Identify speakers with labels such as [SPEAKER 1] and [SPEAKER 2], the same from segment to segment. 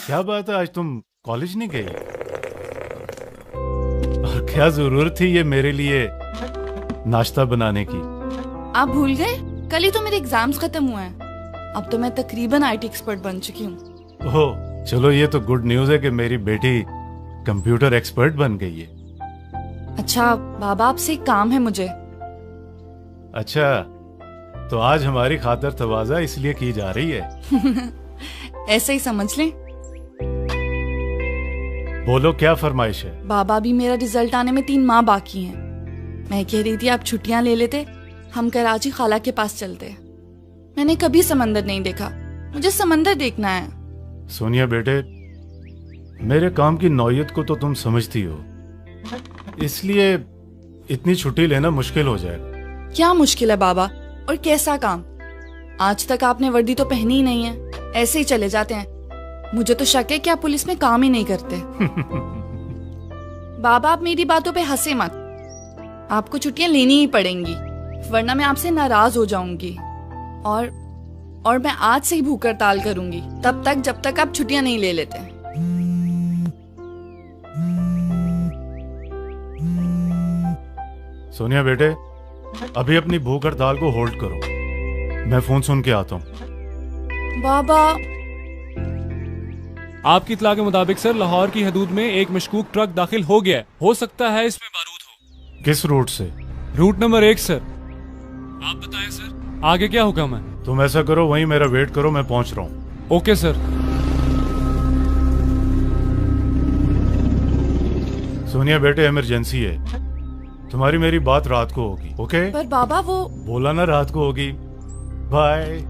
[SPEAKER 1] क्या बात है, आज तुम कॉलेज नहीं गई? और क्या जरूरत थी ये मेरे लिए नाश्ता बनाने की?
[SPEAKER 2] आप भूल गए, कल ही तो मेरे एग्जाम्स खत्म हुए हैं। अब तो मैं तकरीबन आईटी एक्सपर्ट बन चुकी हूँ।
[SPEAKER 1] ओह चलो, ये तो गुड न्यूज है कि मेरी बेटी कंप्यूटर एक्सपर्ट बन गई है।
[SPEAKER 2] अच्छा बाबा, आपसे एक काम है मुझे।
[SPEAKER 1] अच्छा, तो आज हमारी खातर तवाज़ा इसलिए की जा रही है?
[SPEAKER 2] ऐसे ही समझ लें।
[SPEAKER 1] बोलो क्या फरमाइश है?
[SPEAKER 2] बाबा, भी मेरा रिजल्ट आने में 3 माह बाकी हैं। मैं कह रही थी आप छुट्टियां ले लेते, हम कराची खाला के पास चलते। मैंने कभी समंदर नहीं देखा, मुझे समंदर देखना है।
[SPEAKER 1] सोनिया बेटे, मेरे काम की नौयत को तो तुम समझती हो, इसलिए इतनी छुट्टी लेना मुश्किल हो जाएगा।
[SPEAKER 2] क्या मुश्किल है बाबा, और कैसा काम? आज तक आपने वर्दी तो पहनी ही नहीं है, ऐसे ही चले जाते हैं। मुझे तो शक है कि आप पुलिस में काम ही नहीं करते। बाबा, आप मेरी बातों पे हंसे मत। आपको छुट्टियां लेनी ही पड़ेंगी, वरना मैं आपसे नाराज हो जाऊंगी। और मैं आज से ही भूख हड़ताल करूंगी, तब तक जब तक आप छुट्टियां नहीं ले लेते।
[SPEAKER 1] सोनिया बेटे, अभी अपनी भूख हड़ताल को होल्ड करो, मैं फोन सुन के आता हूँ।
[SPEAKER 2] बाबा,
[SPEAKER 3] आपकी इत्तला के मुताबिक सर, लाहौर की हदूद में एक मशकूक ट्रक दाखिल हो गया है। हो सकता है इसमें बारूद हो।
[SPEAKER 1] किस रूट से?
[SPEAKER 3] Route number 1 sir. आप बताएं सर, आगे क्या हुक्म है?
[SPEAKER 1] तुम ऐसा करो, वहीं मेरा वेट करो, मैं पहुंच रहा हूँ।
[SPEAKER 3] Okay sir.
[SPEAKER 1] सोनिया बेटे, इमरजेंसी है, तुम्हारी मेरी बात रात को होगी, ओके?
[SPEAKER 2] पर बाबा वो
[SPEAKER 1] बोला ना रात को होगी। बाय।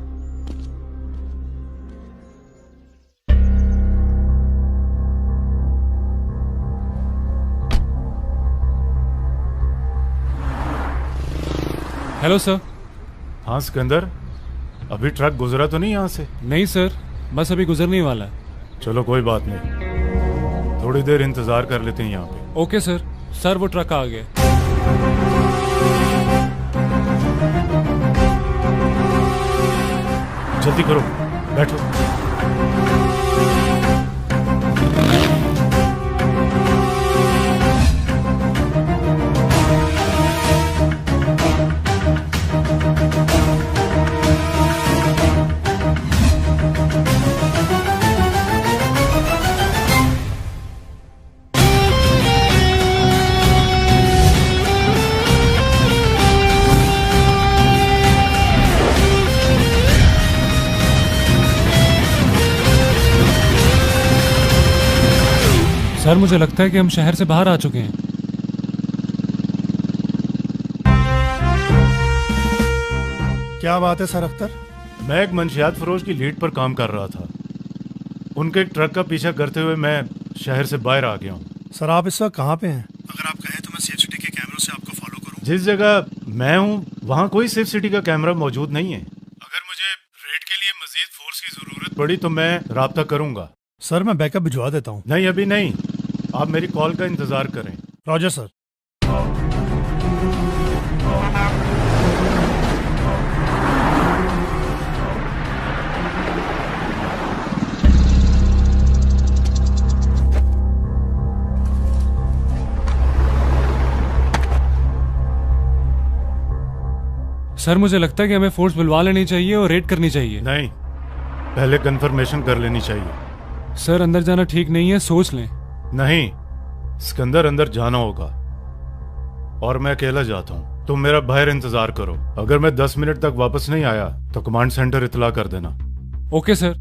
[SPEAKER 3] Hello sir.
[SPEAKER 1] हाँ सिकंदर, अभी ट्रक गुजरा तो नहीं यहाँ से?
[SPEAKER 3] नहीं सर, बस अभी गुजरने ही वाला है।
[SPEAKER 1] चलो कोई बात नहीं, थोड़ी देर इंतजार कर लेते हैं यहाँ पे।
[SPEAKER 3] Okay sir. सर वो ट्रक आ गया।
[SPEAKER 1] जल्दी करो, बैठो।
[SPEAKER 3] सर मुझे लगता है कि हम शहर से बाहर आ चुके हैं।
[SPEAKER 4] क्या बात है सर अख्तर?
[SPEAKER 1] मैं एक मंशियात फरोश की लीड पर काम कर रहा था, उनके एक ट्रक का पीछा करते हुए मैं शहर से बाहर आ गया हूँ।
[SPEAKER 4] सर आप इस वक्त कहाँ पे हैं? अगर आप कहें तो मैं सेफ सिटी के कैमरों से आपको फॉलो करूँ।
[SPEAKER 1] जिस जगह मैं हूँ वहाँ कोई सेफ सिटी का कैमरा मौजूद नहीं है। अगर मुझे रेड के लिए मजीद फोर्स की जरूरत पड़ी तो मैं राब्ता करूंगा।
[SPEAKER 4] सर मैं बैकअप भिजवा देता हूँ।
[SPEAKER 1] नहीं अभी नहीं, आप मेरी कॉल का इंतजार करें।
[SPEAKER 4] Roger sir.
[SPEAKER 3] सर मुझे लगता है कि हमें फोर्स बुलवा लेनी चाहिए और रेड करनी चाहिए।
[SPEAKER 1] नहीं, पहले कंफर्मेशन कर लेनी चाहिए।
[SPEAKER 3] सर अंदर जाना ठीक नहीं है, सोच लें।
[SPEAKER 1] नहीं, सिकंदर अंदर जाना होगा और मैं अकेला जाता हूँ। तुम मेरा बाहर इंतजार करो, अगर मैं 10 मिनट तक वापस नहीं आया तो कमांड सेंटर इतला कर देना।
[SPEAKER 3] Okay sir.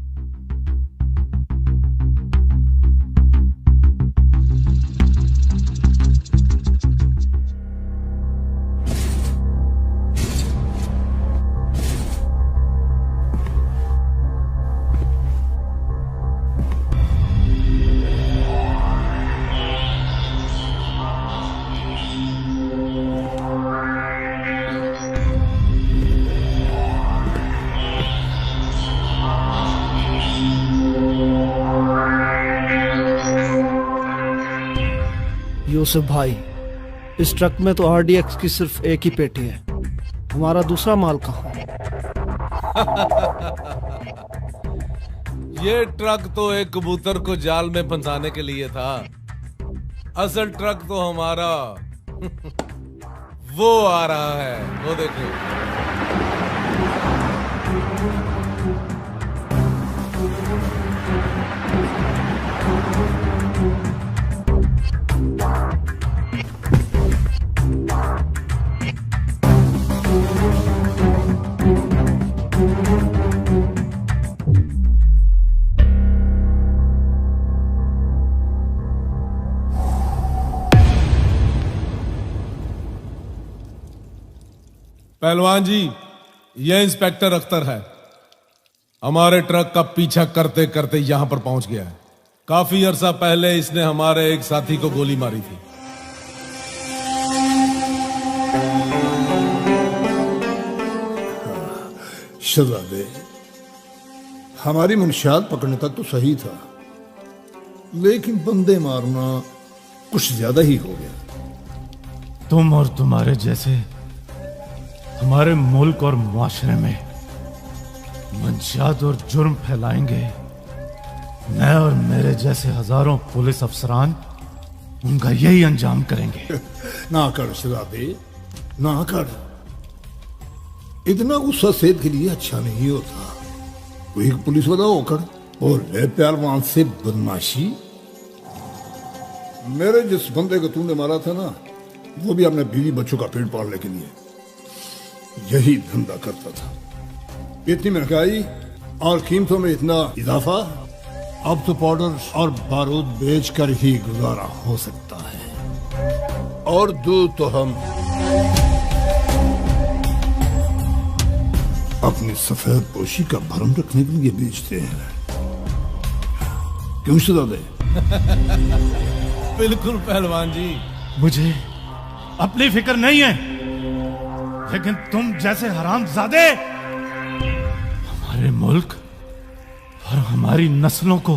[SPEAKER 5] यूसुफ भाई, इस ट्रक में तो आरडीएक्स की सिर्फ एक ही पेटी है, हमारा दूसरा माल कहाँ है?
[SPEAKER 6] ये ट्रक तो एक कबूतर को जाल में फंसाने के लिए था। असल ट्रक तो हमारा वो आ रहा है, वो देखो। पहलवान जी, ये इंस्पेक्टर अख्तर है। हमारे ट्रक का पीछा करते करते यहां पर पहुंच गया है। काफी अरसा पहले इसने हमारे एक साथी को गोली मारी थी।
[SPEAKER 7] शहजादे, हमारी मंशियात पकड़ने तक तो सही था, लेकिन बंदे मारना कुछ ज्यादा ही हो गया।
[SPEAKER 1] तुम और तुम्हारे जैसे हमारे मुल्क और मुआशरे में मंशियात और जुर्म फैलाएंगे। मैं और मेरे जैसे हजारों पुलिस अफसरान उनका यही अंजाम करेंगे।
[SPEAKER 7] ना कर शहजादे, ना कर। इतना गुस्सा सेहत के लिए अच्छा नहीं होता। कोई एक पुलिस वाला होकर और ले पहलवान से बदमाशी। मेरे जिस बंदे को तूने मारा था ना, वो भी अपने बीवी बच्चों का पेट पालने के लिए यही धंधा करता था। इतनी महंगाई और कीमतों में इतना इजाफा, अब तो पाउडर और बारूद बेचकर ही गुजारा हो सकता है। और दूध तो हम अपनी सफेद पोशी का भरम रखने के लिए बेचते हैं। क्यों शहजादे?
[SPEAKER 6] बिल्कुल पहलवान जी।
[SPEAKER 1] मुझे अपनी फिक्र नहीं है, लेकिन तुम जैसे हरामजादे हमारे मुल्क और हमारी नस्लों को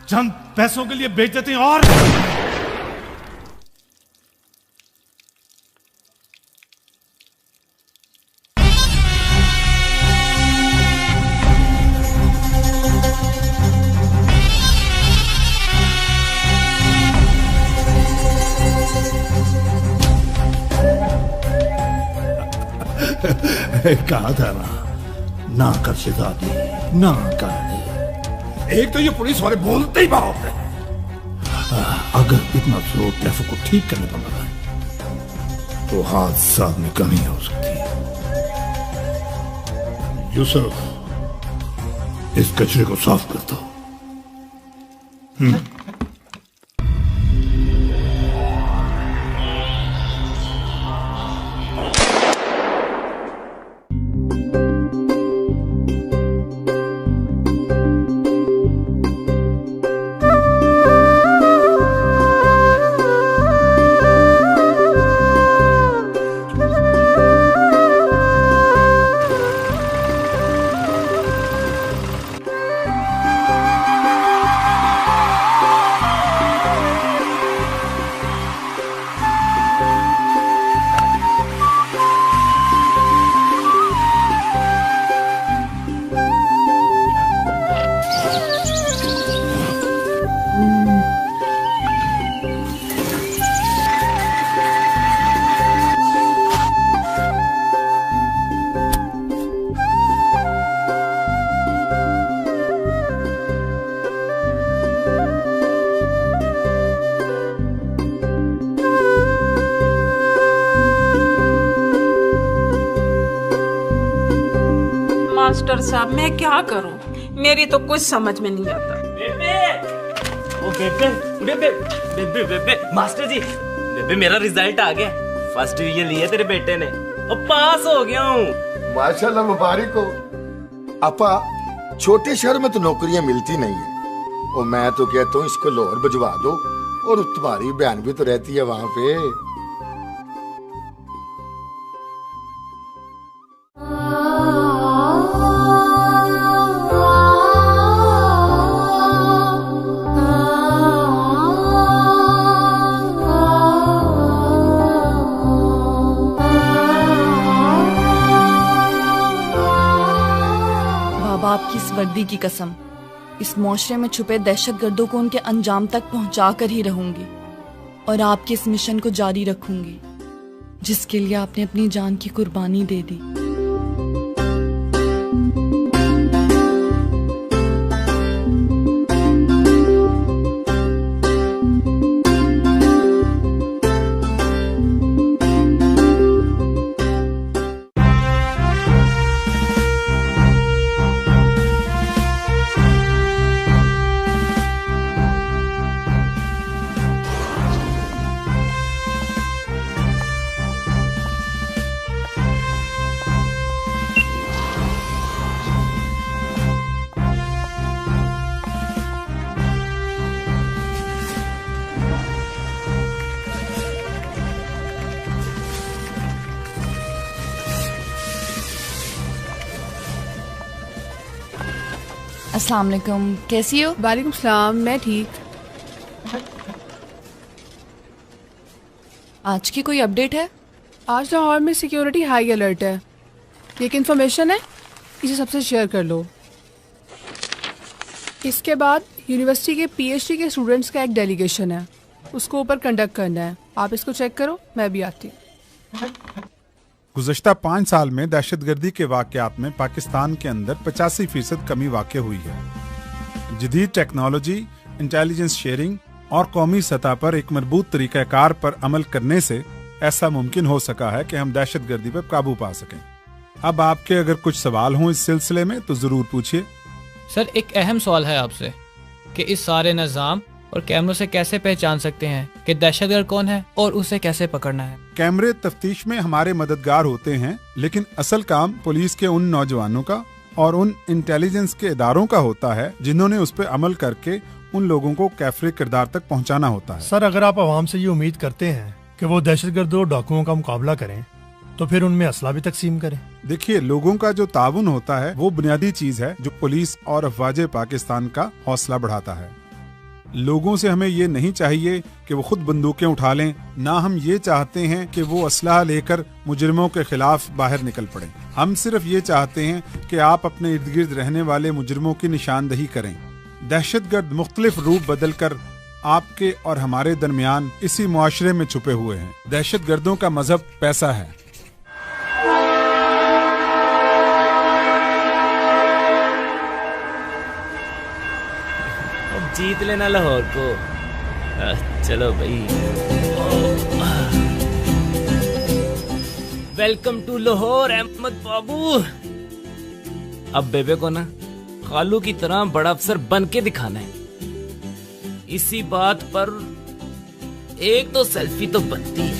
[SPEAKER 1] चंद पैसों के लिए बेच देते हैं। और
[SPEAKER 7] कहा था ना कर शहजादी, ना कर। एक तो ये पुलिस वाले बोलते ही बहुत है। अगर इतना जोर ट्रैफिक को ठीक करने पर लगा है तो हादसा में कमी हो सकती है। यूसुफ, इस कचरे को साफ कर दो।
[SPEAKER 8] मास्टर साहब, मैं क्या करूं? मेरी तो कुछ समझ में नहीं आता।
[SPEAKER 9] बेबे, ओ बेबे, बेबे, बेबे, बेबे, मास्टर जी, बेबे मेरा रिजल्ट आ गया। फर्स्ट डिवीजन लिया तेरे बेटे ने और पास हो गया हूँ।
[SPEAKER 10] माशाल्लाह, मुबारक हो। अपा, छोटे शहर में तो नौकरियां मिलती नहीं है, और मैं तो कहता हूँ इसको लाहौर भिजवा दो, और तुम्हारी बहन भी तो रहती है वहां पे।
[SPEAKER 2] बाबा, आपकी इस वर्दी की कसम, इस मुआशरे में छुपे दहशतगर्दों को उनके अंजाम तक पहुंचा कर ही रहूंगी और आपके इस मिशन को जारी रखूंगी जिसके लिए आपने अपनी जान की कुर्बानी दे दी। अस्सलाम वालेकुम, कैसी हो?
[SPEAKER 11] वालेकुम सलाम, मैं ठीक।
[SPEAKER 2] आज की कोई अपडेट है?
[SPEAKER 11] आज लाहौर में सिक्योरिटी हाई अलर्ट है। एक इन्फॉर्मेशन है, इसे सबसे शेयर कर लो। इसके बाद यूनिवर्सिटी के पीएचडी के स्टूडेंट्स का एक डेलीगेशन है, उसको ऊपर कंडक्ट करना है। आप इसको चेक करो, मैं भी आती हूँ।
[SPEAKER 12] गुज़श्ता 5 साल में दहशतगर्दी के वाक़यात में पाकिस्तान के अंदर 85% कमी वाक़ हुई है। जदीद टेक्नोलॉजी, इंटेलिजेंस शेयरिंग और कौमी सतह पर एक मजबूत तरीक़ाकार पर अमल करने से ऐसा मुमकिन हो सका है कि हम दहशतगर्दी पर काबू पा सकें। अब आपके अगर कुछ सवाल हों इस सिलसिले में तो ज़रूर पूछिए।
[SPEAKER 13] सर, एक अहम सवाल है आपसे कि इस सारे निज़ाम और कैमरों से कैसे पहचान सकते हैं कि दहशतगर्द कौन है और उसे कैसे पकड़ना है?
[SPEAKER 12] कैमरे तफ्तीश में हमारे मददगार होते हैं, लेकिन असल काम पुलिस के उन नौजवानों का और उन इंटेलिजेंस के इदारों का होता है जिन्होंने उस पर अमल करके उन लोगों को कैफरे किरदार तक पहुंचाना होता है।
[SPEAKER 4] सर, अगर आप आवाम से ये उम्मीद करते हैं कि वो दहशतगर्दों और डाकुओं का मुकाबला करें तो फिर उनमें असला भी तकसीम करें।
[SPEAKER 12] देखिए, लोगों का जो ताउन होता है वो बुनियादी चीज है जो पुलिस और अफवाज पाकिस्तान का हौसला बढ़ाता है। लोगों से हमें ये नहीं चाहिए कि वो खुद बंदूकें उठा लें, ना हम ये चाहते हैं कि वो असलहा लेकर मुजरिमों के खिलाफ बाहर निकल पड़ें। हम सिर्फ ये चाहते हैं कि आप अपने इर्द गिर्द रहने वाले मुजरिमों की निशानदही करें। दहशतगर्द मुख्तलिफ रूप बदल कर आपके और हमारे दरमियान इसी मुआशरे में छुपे हुए हैं। दहशतगर्दों का मजहब पैसा है।
[SPEAKER 9] जीत लेना लाहौर को। चलो भाई, वेलकम टू लाहौर अहमद बाबू। अब बेबे को ना खालू की तरह बड़ा अफसर बन के दिखाना है। इसी बात पर एक तो सेल्फी तो बनती है।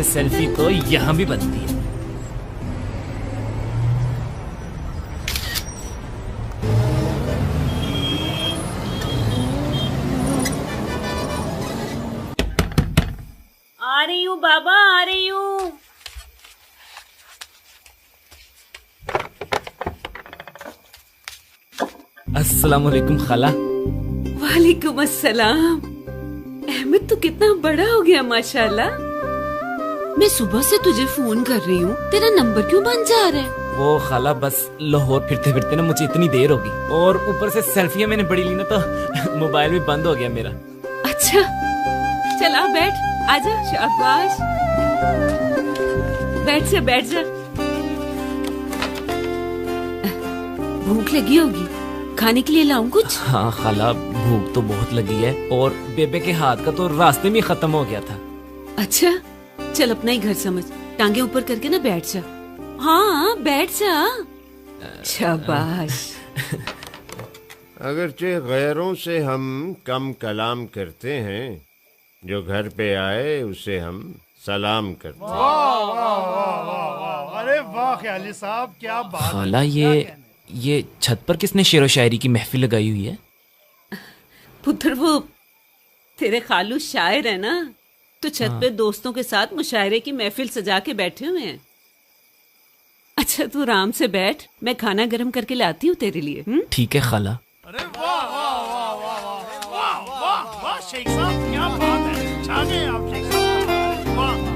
[SPEAKER 9] सेल्फी तो यहाँ भी बनती है।
[SPEAKER 8] आ रही हूँ बाबा, आ रही हूँ।
[SPEAKER 9] अस्सलाम वालेकुम खाला।
[SPEAKER 8] वालेकुम अस्सलाम। अहमद तो कितना बड़ा हो गया माशाल्लाह। मैं सुबह से तुझे फोन कर रही हूँ, तेरा नंबर क्यों बंद जा रहा है?
[SPEAKER 9] वो खाला बस लाहौर फिरते फिरते ना मुझे इतनी देर होगी और ऊपर से सेल्फियां मैंने बड़ी ली ना तो मोबाइल भी बंद हो गया मेरा।
[SPEAKER 8] अच्छा चल आ बैठ, आजा, शाबाश, बैठ जा। भूख लगी होगी, खाने के लिए लाऊं कुछ?
[SPEAKER 9] हाँ खाला, भूख तो बहुत लगी है और बेबे के हाथ का तो रास्ते में खत्म हो गया था।
[SPEAKER 8] अच्छा चल अपना ही घर समझ, टांगे ऊपर करके ना बैठ जा। हाँ बैठ जा। शाबाश।
[SPEAKER 14] अगरचे गैरों से हम कम कलाम करते हैं, जो घर पे आए उसे हम सलाम करते हैं।
[SPEAKER 4] वाह वाह वाह वाह वाह, अरे वाह ख्याली साहब, क्या बात।
[SPEAKER 9] खाला ये छत पर किसने शेर व शायरी की महफिल लगाई हुई है?
[SPEAKER 8] पुत्र वो तेरे खालू शायर है ना, तो छत पे दोस्तों के साथ मुशायरे की महफिल सजा के बैठे हुए हैं। अच्छा तू आराम से बैठ, मैं खाना गर्म करके लाती हूँ तेरे लिए।
[SPEAKER 9] ठीक है खाला।
[SPEAKER 4] अरे वाह वाह वाह वाह वाह वाह वाह वाह शेख साहब, क्या बात है, छा गए आप शेख साहब, वाह।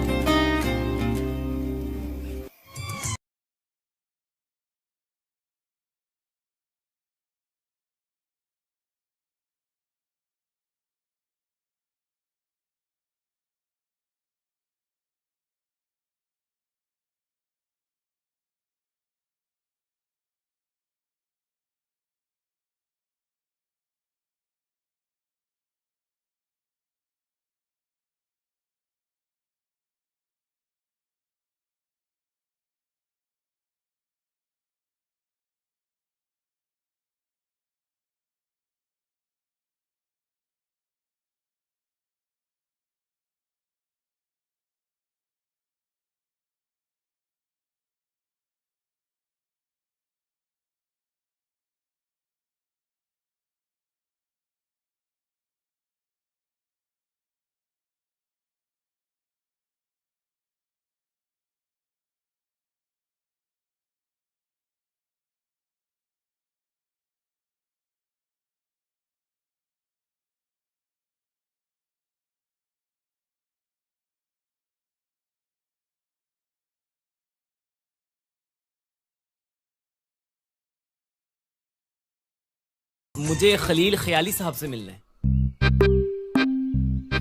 [SPEAKER 9] मुझे खलील ख्याली साहब से मिलना है।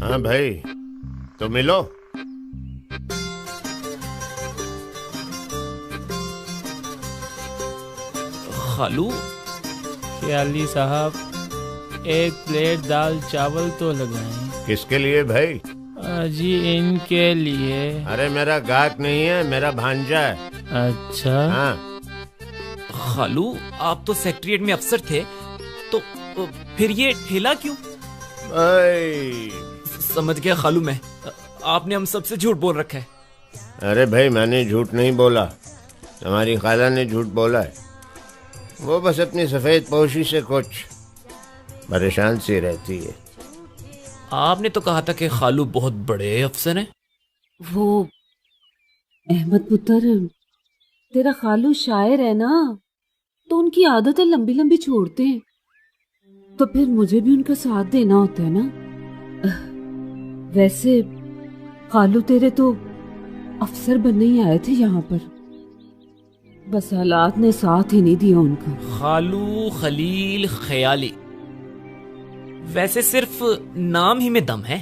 [SPEAKER 14] हाँ भाई, तो मिलो।
[SPEAKER 9] खालू।
[SPEAKER 15] ख्याली साहब, एक प्लेट दाल चावल तो लगाएं।
[SPEAKER 14] किसके लिए भाई?
[SPEAKER 15] जी इनके लिए।
[SPEAKER 14] अरे मेरा गाहक नहीं है, मेरा भांजा है।
[SPEAKER 15] अच्छा।
[SPEAKER 14] हाँ।
[SPEAKER 9] खालू आप तो सेक्रेटरीट में अफसर थे, तो फिर ये ठेला क्यों? समझ गया खालू मैं, आपने हम सबसे झूठ बोल रखा है।
[SPEAKER 14] अरे भाई मैंने झूठ नहीं बोला, हमारी खाला ने झूठ बोला है। वो बस अपनी सफेद पोशी से कुछ परेशान सी रहती है।
[SPEAKER 9] आपने तो कहा था कि खालू बहुत बड़े अफसर हैं।
[SPEAKER 8] वो अहमद पुत्र, तेरा खालू शायर है ना, तो उनकी आदत है लंबी लंबी छोड़ते हैं, तो फिर मुझे भी उनका साथ देना होता है ना। वैसे खालू तेरे तो अफसर बनने ही आए थे यहाँ पर, बस हालात ने साथ ही नहीं दिया उनका।
[SPEAKER 9] खालू खलील ख्याली, वैसे सिर्फ नाम ही में दम है,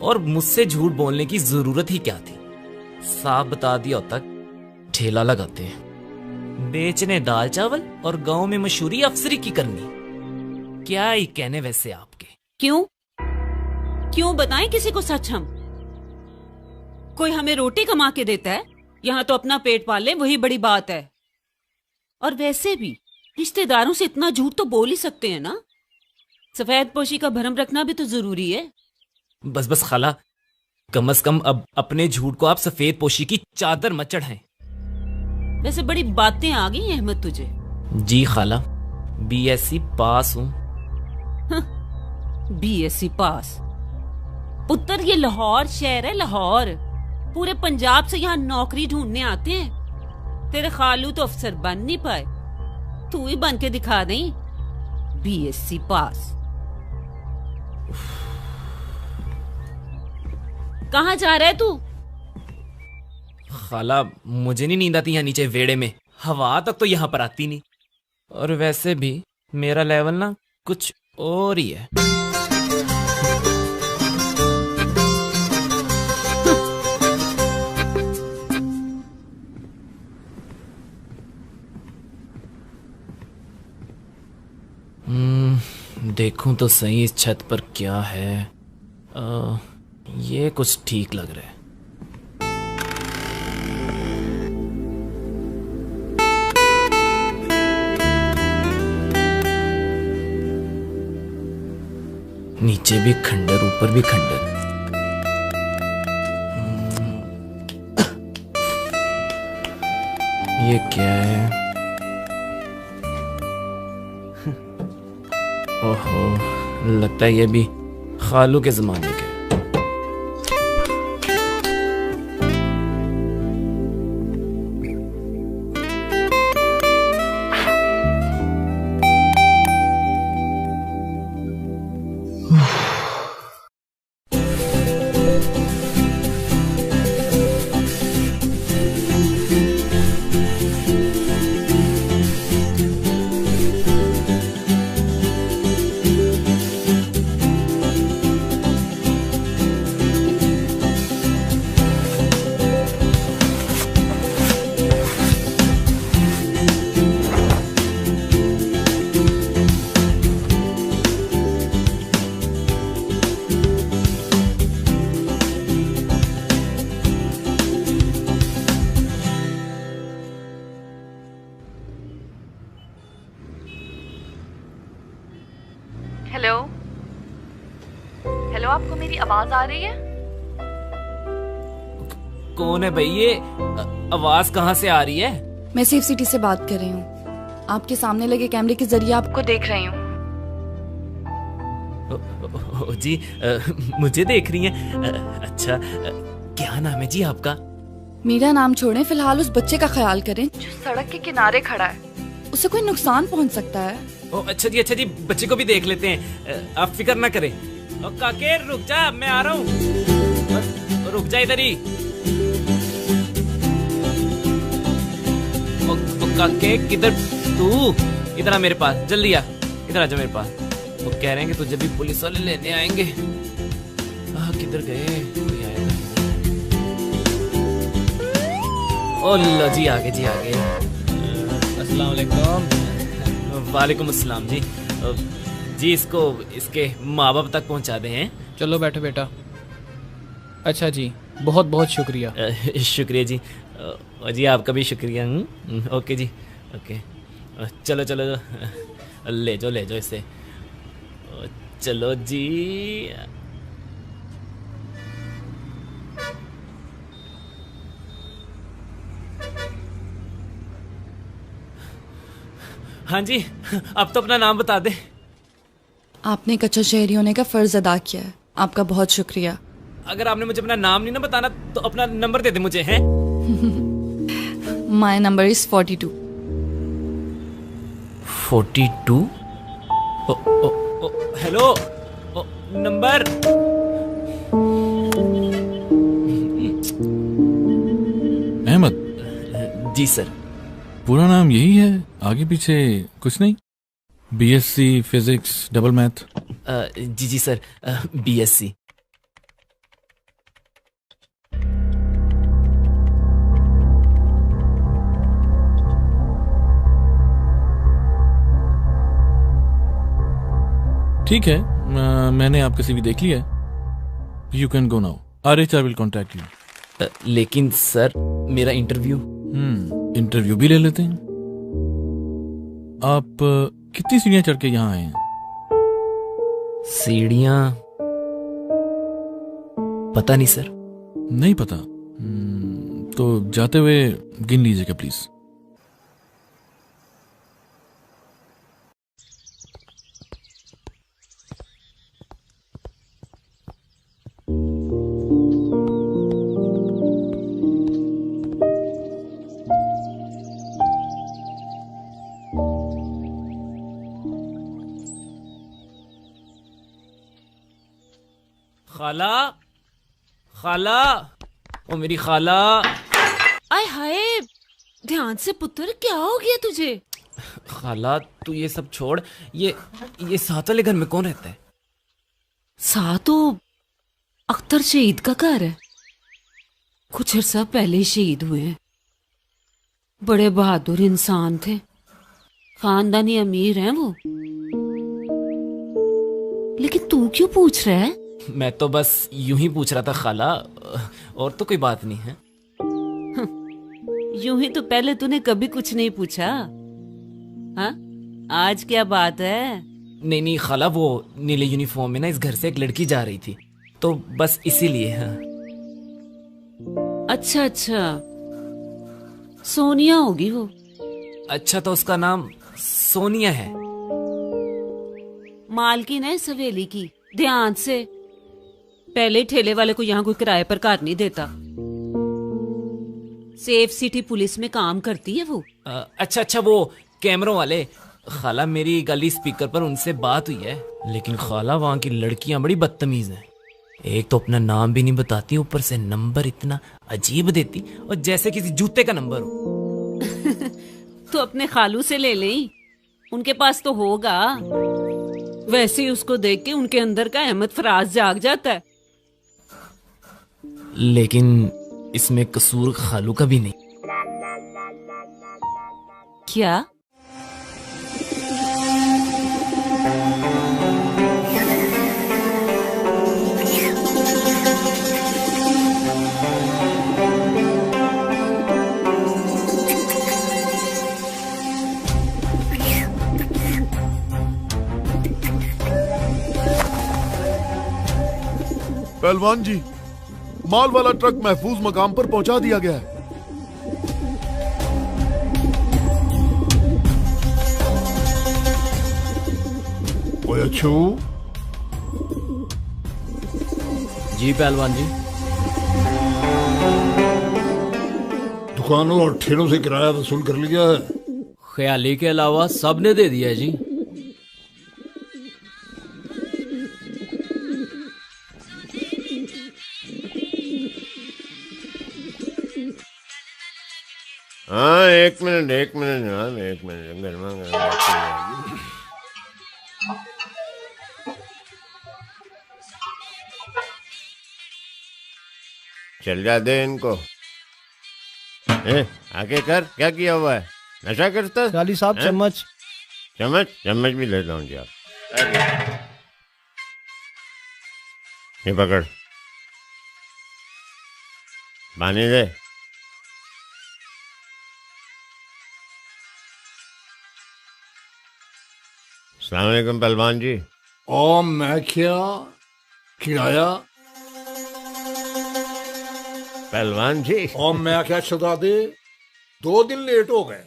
[SPEAKER 9] और मुझसे झूठ बोलने की जरूरत ही क्या थी। साफ बता दिया होता ठेला लगाते हैं, बेचने दाल चावल और गांव में मशहूरी अफसरी की करनी। क्या ही कहने वैसे आपके।
[SPEAKER 8] क्यों क्यों बताएं किसी को सच? हम कोई हमें रोटी कमा के देता है? यहाँ तो अपना पेट पाले वही बड़ी बात है। और वैसे भी रिश्तेदारों से इतना झूठ तो बोल ही सकते हैं ना। सफेद पोशी का भरम रखना भी तो जरूरी है।
[SPEAKER 9] बस बस खाला, कम से कम अब अपने झूठ को आप सफेद पोशी की चादर मत चढ़ाएं।
[SPEAKER 8] वैसे बड़ी बातें आ गई अहमद तुझे।
[SPEAKER 9] जी खाला, BSc पास हूँ।
[SPEAKER 8] BSc पास? पुत्र ये लाहौर शहर है, लाहौर। पूरे पंजाब से यहाँ नौकरी ढूंढने आते हैं। तेरे खालू तो अफसर बन नहीं पाए, तू ही बन के दिखा नहीं। BSc पास। कहाँ जा रहा है तू?
[SPEAKER 9] खाला मुझे नहीं नींद आती यहाँ नीचे वेड़े में, हवा तक तो यहाँ पर आती नहीं। और वैसे भी मेरा लेवल ना कुछ और ही है। देखूं तो सही इस छत पर क्या है। ये कुछ ठीक लग रहा है। नीचे भी खंडर, ऊपर भी खंडर। ये क्या है? ओहो, लगता है ये भी खालू के जमाने के।
[SPEAKER 2] हेलो हेलो, आपको मेरी आवाज आ रही है?
[SPEAKER 9] कौन है भाई ये? आवाज कहाँ से आ रही है?
[SPEAKER 2] मैं सेफ सिटी से बात कर रही हूँ। आपके सामने लगे कैमरे के जरिए आपको देख रही हूँ।
[SPEAKER 9] जी, मुझे देख रही हैं? अच्छा, क्या नाम है जी आपका?
[SPEAKER 2] मेरा नाम छोड़ें, फिलहाल उस बच्चे का ख्याल करें जो सड़क के किनारे खड़ा है। उसे कोई नुकसान पहुंच सकता है।
[SPEAKER 9] अच्छा जी, बच्चे को भी देख लेते हैं, आप फिक्र ना करें। काके रुक जा, मैं आ रहा हूँ। रुक जा इधर ही। काके किधर? तू इधर आ मेरे पास, जल्दी आ, इधर आ जा मेरे पास। वो कह रहे हैं कि तुझे भी पुलिस वाले लेने आएंगे। किधर गए? कोई आएगा? ओ लो जी, आगे जी आगे। अस्सलाम वालेकुम। वालेकुम अस्सलाम जी। जी, इसको इसके माँ बाप तक पहुँचा दे हैं।
[SPEAKER 13] चलो बैठो बेटा। अच्छा जी, बहुत बहुत शुक्रिया।
[SPEAKER 9] शुक्रिया जी। जी आपका भी शुक्रिया। ओके जी, ओके। चलो चलो, ले जाओ इसे। चलो जी। हाँ जी, अब तो अपना नाम बता दे।
[SPEAKER 2] आपने एक अच्छा शहरी होने का फर्ज अदा किया है, आपका बहुत शुक्रिया।
[SPEAKER 9] अगर आपने मुझे अपना नाम नहीं ना बताना तो अपना नंबर दे दे मुझे, हैं?
[SPEAKER 2] My number is 42।
[SPEAKER 9] 42? Hello, number.
[SPEAKER 16] Ahmed
[SPEAKER 9] ji sir.
[SPEAKER 16] पूरा नाम यही है, आगे पीछे कुछ नहीं? BSc physics double math?
[SPEAKER 9] जी सर, बीएससी।
[SPEAKER 16] ठीक है, मैंने आपका सीवी देख लिया है। You can go now. Our HR will contact you.
[SPEAKER 9] लेकिन सर, मेरा इंटरव्यू।
[SPEAKER 16] इंटरव्यू भी ले लेते हैं। आप कितनी सीढ़ियां चढ़ के यहाँ आए हैं?
[SPEAKER 9] सीढ़ियां पता नहीं सर।
[SPEAKER 16] नहीं पता? तो जाते हुए गिन लीजिएगा प्लीज।
[SPEAKER 9] खाला, खाला, ओ मेरी खाला।
[SPEAKER 8] आय हाय, ध्यान से पुत्र, क्या हो गया तुझे?
[SPEAKER 9] खाला, तू ये सब छोड़। ये साथ वाले घर में कौन रहता है?
[SPEAKER 8] साथ तो अख्तर शहीद का घर है। कुछ अर्सा पहले ही शहीद हुए हैं। बड़े बहादुर इंसान थे, खानदानी अमीर हैं वो। लेकिन तू क्यों पूछ रहा है?
[SPEAKER 9] मैं तो बस यूं ही पूछ रहा था खाला, और तो कोई बात नहीं है।
[SPEAKER 8] यूं ही तो पहले तूने कभी कुछ नहीं पूछा। हाँ, आज क्या बात है?
[SPEAKER 9] नहीं नहीं खाला, वो नीले यूनिफॉर्म में ना इस घर से एक लड़की जा रही थी, तो बस इसीलिए। हाँ
[SPEAKER 8] अच्छा अच्छा, सोनिया होगी वो।
[SPEAKER 9] अच्छा, तो उसका नाम सोनिया है।
[SPEAKER 8] मालकिन है इस हवेली की, ध्यान से। पहले ठेले वाले को यहाँ कोई किराए पर कार नहीं देता। सेफ सिटी पुलिस में काम करती है वो।
[SPEAKER 9] अच्छा अच्छा, वो कैमरों वाले। खाला, मेरी गली स्पीकर पर उनसे बात हुई है, लेकिन खाला वहाँ की लड़कियां बड़ी बदतमीज हैं। एक तो अपना नाम भी नहीं बताती, ऊपर से नंबर इतना अजीब देती और जैसे किसी जूते का नंबर हो।
[SPEAKER 8] तो अपने खालू से ले लें, उनके पास तो होगा। वैसे ही उसको देख के उनके अंदर का अहमद फराज जाग जाता है।
[SPEAKER 9] लेकिन इसमें कसूर खालू का भी नहीं।
[SPEAKER 8] क्या?
[SPEAKER 17] पहलवान जी, माल वाला ट्रक महफूज मकाम पर पहुंचा दिया गया है।
[SPEAKER 7] ओए अच्छू।
[SPEAKER 5] जी पहलवान जी।
[SPEAKER 7] दुकानों और ठेलों से किराया वसूल कर लिया है?
[SPEAKER 5] ख्याली के अलावा सब ने दे दिया है जी।
[SPEAKER 14] हाँ, एक मिनट जनाब, एक मिनट। गर्मा गर्मा चल जा दे इनको। आगे कर, क्या किया हुआ है? नशा करता?
[SPEAKER 5] ख्याली साहब चम्मच।
[SPEAKER 14] चम्मच भी लेता हूँ जी। आप ये पकड़, पानी दे। अस्सलाम वालेकुम पहलवान जी।
[SPEAKER 7] और मैं क्या किराया?
[SPEAKER 14] पहलवान जी।
[SPEAKER 7] और मैं क्या शहजादे, 2 दिन लेट हो गए।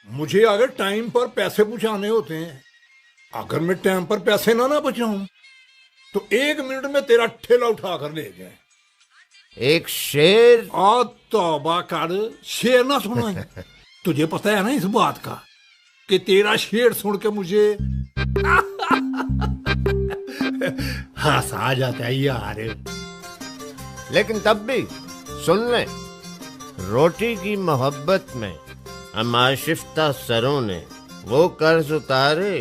[SPEAKER 7] मुझे अगर टाइम पर पैसे पहुंचाने होते हैं, अगर मैं टाइम पर पैसे ना पहुंचाऊं तो 1 मिनट में तेरा ठेला उठा कर ले जाए।
[SPEAKER 14] एक शेर?
[SPEAKER 7] तौबा कर, शेर ना सुना है। तुझे पता है ना इस बात का कि तेरा शेर सुन के मुझे हंसा जाता है यार।
[SPEAKER 14] लेकिन तब भी सुन ले, रोटी की मोहब्बत में हम आशिफ्ता सरों ने वो कर्ज उतारे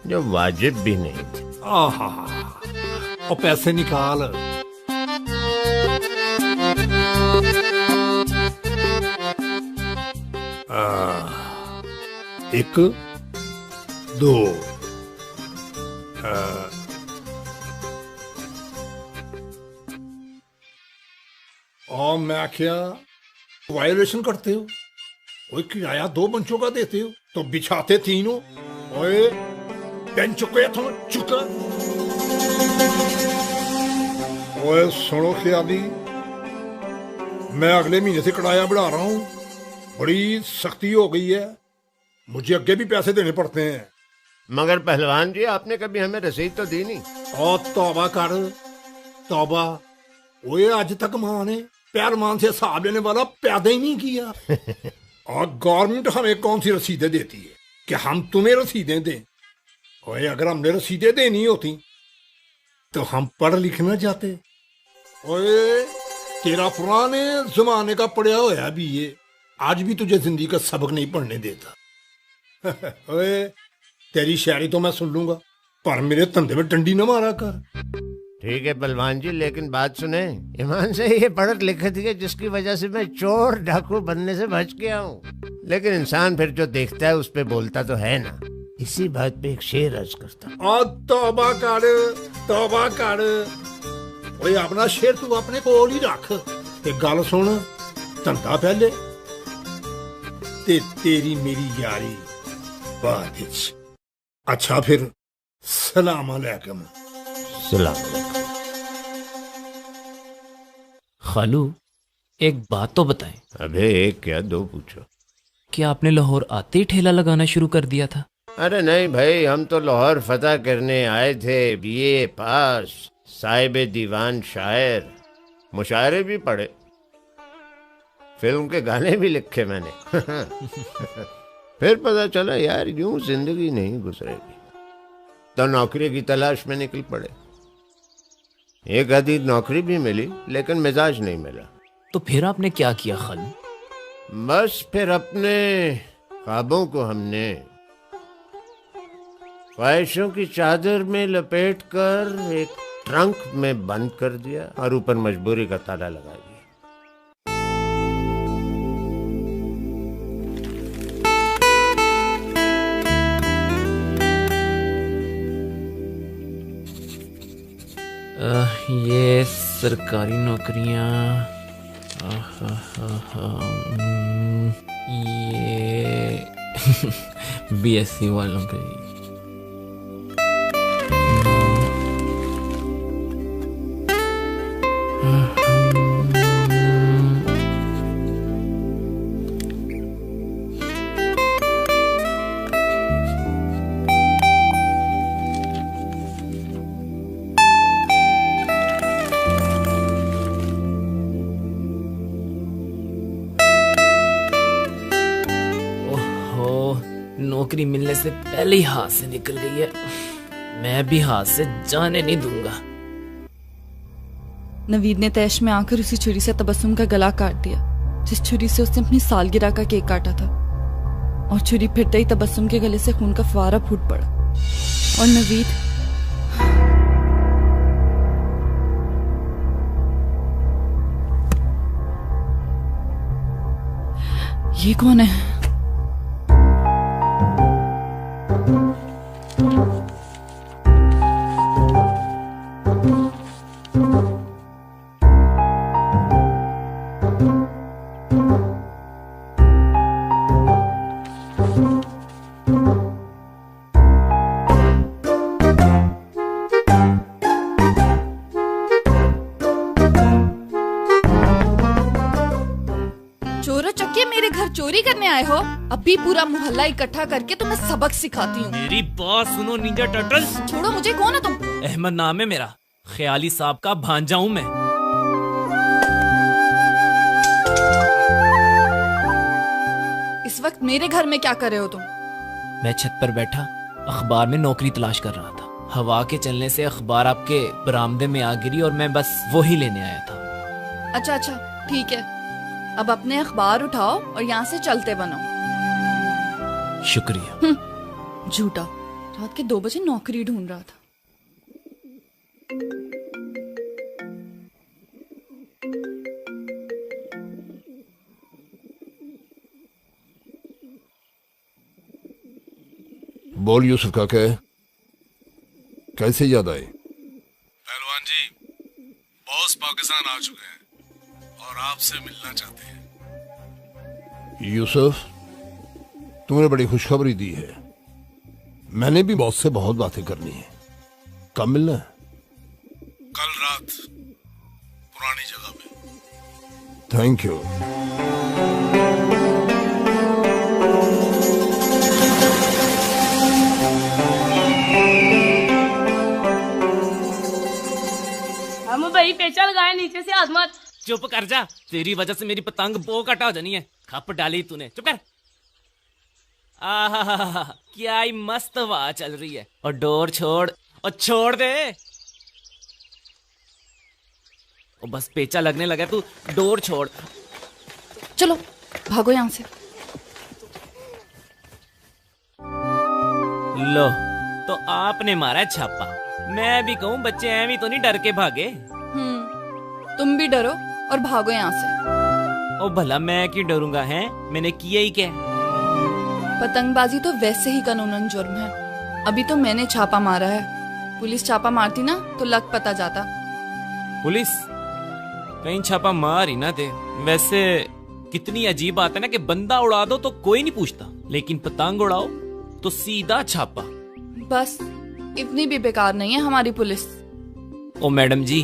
[SPEAKER 14] जो वाजिब भी नहीं थे।
[SPEAKER 7] आहा, और पैसे निकाल। एक, 2, और मैं क्या वायलेशन करते हो? कोई किराया 2 बंचों का देते हो तो बिछाते 3। ओए बेंच को चुका। ओए सुनो ख्याली, मैं अगले महीने से किराया बढ़ा रहा हूँ। बड़ी सख्ती हो गई है, मुझे आगे भी पैसे देने पड़ते हैं।
[SPEAKER 14] मगर पहलवान जी, आपने कभी हमें रसीद तो दी नहीं।
[SPEAKER 7] और तौबा कर, तौबा। ओए आज तक माँ ने पैरमान से हिसाब लेने वाला पैदा ही नहीं किया। और गवर्नमेंट हमें कौन सी रसीदें देती है कि हम तुम्हें रसीदें दें? ओए अगर हमने रसीदें देनी होती तो हम पढ़ लिखना जाते। ओए तेरा पुराने जमाने का पढ़ा होया भी ये आज भी तुझे जिंदगी का सबक नहीं पढ़ने देता। ओए तेरी शायरी तो मैं सुन लूंगा, पर मेरे धंधे में डंडी न मारा कर।
[SPEAKER 14] ठीक है पहलवान जी, लेकिन बात सुने, ईमान से ये पढ़त लिखत है जिसकी वजह से मैं चोर डाकू बनने से बच गया हूँ। लेकिन इंसान फिर जो देखता है उस पे बोलता तो है ना। इसी बात पे एक शेर अर्ज करता।
[SPEAKER 7] तौबा कर, तौबा कर। ओए अपना शेर तू अपने कोल ही रख। ते गल सुन, धंधा पहले ते तेरी मेरी यारी बाद विच। अच्छा फिर सलाम अलैकुम।
[SPEAKER 14] सलाम।
[SPEAKER 9] खालू एक बात तो बताएं।
[SPEAKER 14] अबे एक क्या दो पूछो।
[SPEAKER 9] क्या आपने लाहौर आते ही ठेला लगाना शुरू कर दिया था?
[SPEAKER 14] अरे नहीं भाई, हम तो लाहौर फतह करने आए थे। बीए पास, साहिब दीवान शायर, मुशायरे भी पढ़े, फिल्म के गाने भी लिखे मैंने। फिर पता चला यार यूं जिंदगी नहीं गुजरेगी, तो नौकरी की तलाश में निकल पड़े। एक आधी नौकरी भी मिली लेकिन मिजाज नहीं मिला।
[SPEAKER 9] तो फिर आपने क्या किया खालू?
[SPEAKER 14] बस फिर अपने ख्वाबों को हमने ख्वाहिशों की चादर में लपेटकर एक ट्रंक में बंद कर दिया और ऊपर मजबूरी का ताला लगा दिया।
[SPEAKER 9] ये सरकारी नौकरियां, ये बीएससी वालों के। नौकरी मिलने से पहले ही हाथ से निकल गई है, मैं भी हाथ से जाने नहीं दूंगा।
[SPEAKER 2] नवीद ने तैश में आकर उसी छुरी से तबस्सुम का गला काट दिया जिस छुरी से उसने अपनी सालगिरह का केक काटा था, और छुरी फिरते ही तबस्सुम के गले से खून का फुवारा फूट पड़ा। और नवीद ये कौन है? चोरी करने आए हो? अभी पूरा मोहल्ला इकट्ठा करके तुम्हें सबक सिखाती हूँ।
[SPEAKER 9] मेरी बात सुनो निंजा टर्टल्स।
[SPEAKER 2] छोड़ो मुझे, कौन हो तुम?
[SPEAKER 9] अहमद नाम है मेरा, ख्याली साहब का भांजा हूँ मैं।
[SPEAKER 2] इस वक्त मेरे घर में क्या कर रहे हो तुम?
[SPEAKER 9] मैं छत पर बैठा अखबार में नौकरी तलाश कर रहा था। हवा के चलने से अखबार आपके बरामदे में आ गिरी और मैं बस वो ही लेने आया था।
[SPEAKER 2] अच्छा अच्छा ठीक है, अब अपने अखबार उठाओ और यहाँ से चलते बनो।
[SPEAKER 9] शुक्रिया।
[SPEAKER 2] झूठा, रात के 2 बजे नौकरी ढूंढ रहा था।
[SPEAKER 17] बोल यूसुफ काका, कैसे याद आई?
[SPEAKER 12] पहलवान जी, बॉस पाकिस्तान आ चुके हैं और आपसे मिलना चाहते हैं।
[SPEAKER 17] यूसुफ, तुमने बड़ी खुशखबरी दी है। मैंने भी बॉस से बहुत बातें करनी है। कब मिलना है?
[SPEAKER 12] कल रात पुरानी जगह में।
[SPEAKER 17] Thank you.
[SPEAKER 18] हम भाई पेचा लगाए, नीचे से आजमत।
[SPEAKER 9] चुप कर जा, तेरी वजह से मेरी पतंग बो कटा हो जानी है। खप डाली तूने, चुप कर। आहा, क्या ही मस्त हवा चल रही है। और डोर छोड़ और छोड़ दे। और बस पेचा लगने लगा, तू डोर छोड़।
[SPEAKER 2] चलो भागो यहाँ से।
[SPEAKER 9] लो, तो आपने मारा छापा। मैं भी कहूँ बच्चे ऐवी तो नहीं डर के भागे।
[SPEAKER 2] तुम भी डरो और भागो यहाँ से।
[SPEAKER 9] ओ भला मैं क्यों डरूंगा? है मैंने किया ही क्या?
[SPEAKER 2] पतंगबाजी तो वैसे ही कानूनन जुर्म है। अभी तो मैंने छापा मारा है, पुलिस छापा मारती ना तो लग पता जाता।
[SPEAKER 9] पुलिस कहीं छापा मार ही ना दे। वैसे कितनी अजीब बात है ना कि बंदा उड़ा दो तो कोई नहीं पूछता, लेकिन पतंग उड़ाओ तो सीधा छापा।
[SPEAKER 2] बस इतनी भी बेकार नहीं है हमारी पुलिस।
[SPEAKER 9] ओ मैडम जी,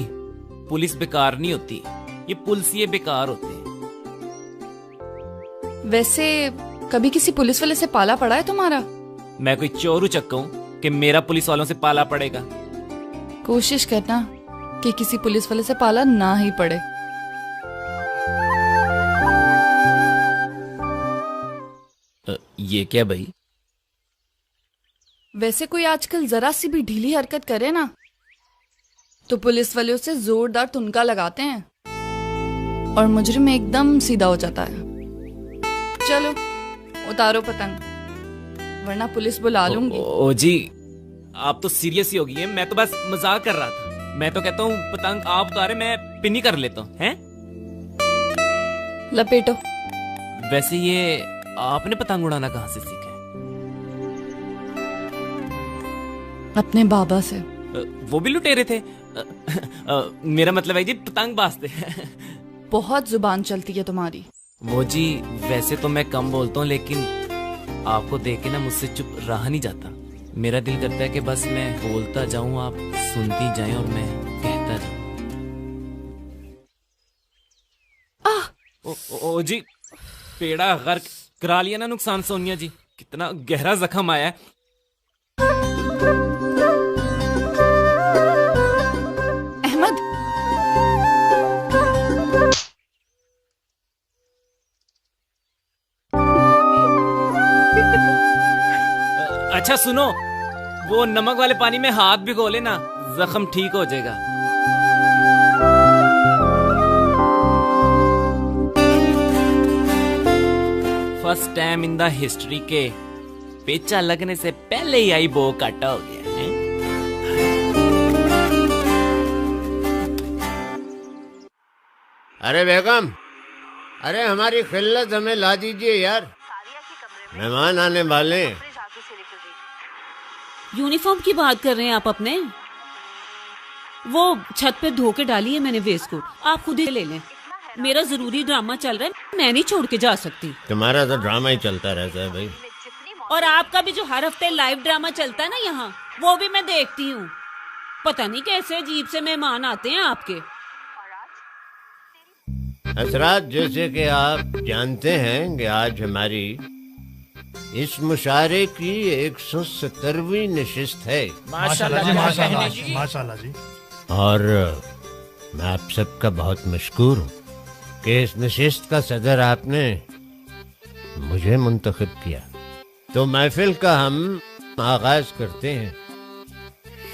[SPEAKER 9] पुलिस बेकार नहीं होती, ये पुलिसिये बेकार होते हैं।
[SPEAKER 2] वैसे कभी किसी पुलिस वाले से पाला पड़ा है तुम्हारा?
[SPEAKER 9] मैं कोई चोरू चक्का हूं कि मेरा पुलिस वालों से पाला पड़ेगा?
[SPEAKER 2] कोशिश करना कि किसी पुलिस वाले से पाला ना ही पड़े।
[SPEAKER 9] ये क्या भाई?
[SPEAKER 2] वैसे कोई आजकल जरा सी भी ढीली हरकत करे ना तो पुलिस वाले उसे जोरदार तुनका लगाते हैं और मुजरिम एकदम सीधा हो जाता है। चलो उतारो पतंग वरना पुलिस बुला लूंगी।
[SPEAKER 9] ओ जी, आप तो सीरियस ही हो गई है, मैं तो बस मजाक कर रहा था। मैं तो कहता हूँ पतंग आप उतारे, मैं पिन्नी कर लेता हूँ। हैं?
[SPEAKER 2] लपेटो।
[SPEAKER 9] वैसे ये आपने पतंग उड़ाना कहाँ से सीखा है?
[SPEAKER 2] अपने बाबा से।
[SPEAKER 9] वो भी लुटेरे थे? मेरा मतलब है जी पतंग बाजते।
[SPEAKER 2] बहुत जुबान चलती है तुम्हारी।
[SPEAKER 9] वो जी, वैसे तो मैं कम बोलता हूँ लेकिन आपको देख के ना मुझसे चुप रहा नहीं जाता। मेरा दिल करता है कि बस मैं बोलता जाऊं, आप सुनती जाएं और मैं कहता जाऊं। ओ जी, पेड़ा गर्क करा लिया ना नुकसान सोनिया जी, कितना गहरा जख्म आया है।
[SPEAKER 2] अहमद,
[SPEAKER 9] अच्छा सुनो, वो नमक वाले पानी में हाथ भिगो लेना, जख्म ठीक हो जाएगा। First time in the history के पेचा लगने से पहले ही आई बो काटा हो गया है।
[SPEAKER 14] अरे बेगम, अरे हमारी खिल्लत हमें ला दीजिए यार, मेहमान आने वाले।
[SPEAKER 8] यूनिफॉर्म की बात कर रहे हैं आप अपने? वो छत पे धो के डाली है मैंने वेस्टकोट, आप खुद ही ले लें। मेरा जरूरी ड्रामा चल रहा है, मैं नहीं छोड़ के जा सकती।
[SPEAKER 14] तुम्हारा तो ड्रामा ही चलता रहता है भाई।
[SPEAKER 8] और आपका भी जो हर हफ्ते लाइव ड्रामा चलता है ना यहाँ, वो भी मैं देखती हूँ। पता नहीं कैसे अजीब से मेहमान आते हैं आपके।
[SPEAKER 14] असरात, जैसे कि आप जानते हैं कि आज हमारी इस मुशारे की 170वीं नशिस्त है।
[SPEAKER 4] माशाल्लाह जी, माशाल्लाह जी, माशाल्लाह जी।
[SPEAKER 14] और मैं आप सबका बहुत मशकूर हूँ कि इस नशिस्त का सदर आपने मुझे मुंतखब किया। तो महफिल का हम आगाज करते हैं।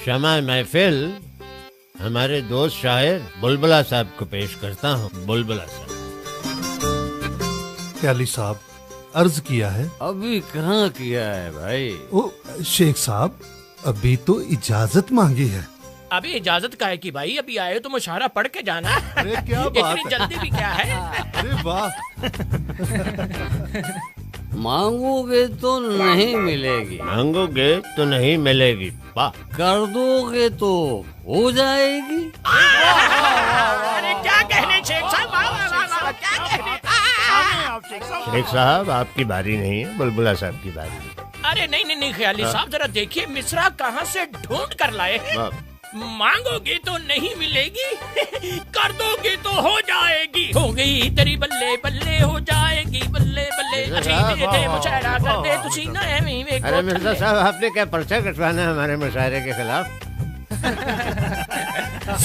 [SPEAKER 14] शमा महफिल हमारे दोस्त शायर बुलबुला साहब को पेश करता हूँ। बुलबुला साहब।
[SPEAKER 4] अली साहब, अर्ज किया है।
[SPEAKER 14] अभी कहाँ किया है भाई?
[SPEAKER 19] ओ शेख साहब, अभी तो इजाजत मांगी है।
[SPEAKER 20] अभी इजाजत का है कि भाई अभी आए तो मुशायरा पढ़ के जाना।
[SPEAKER 19] अरे क्या बात
[SPEAKER 20] इतनी जल्दी भी क्या है?
[SPEAKER 19] अरे वाह।
[SPEAKER 21] मांगोगे तो नहीं मिलेगी,
[SPEAKER 14] मांगोगे तो नहीं मिलेगी, वाह।
[SPEAKER 21] कर दोगे तो हो जाएगी।
[SPEAKER 20] अरे क्या कहने शेख साहब, क्या कहने?
[SPEAKER 14] शेख साहब, आपकी बारी नहीं है, बुलबुला साहब की बारी।
[SPEAKER 20] अरे नहीं नहीं नहीं, ख्याली साहब जरा देखिए मिसरा कहाँ से ढूंढ कर लाए हैं। मांगोगे तो नहीं मिलेगी, कर दोगे तो हो जाएगी। हो गई तेरी बल्ले बल्ले, हो जाएगी बल्ले बल्ले। मुशायरा कर दे तुसी ना।
[SPEAKER 14] अरे मिर्जा साहब, आपने क्या पर्चा कटवाना है हमारे मुशायरे के खिलाफ?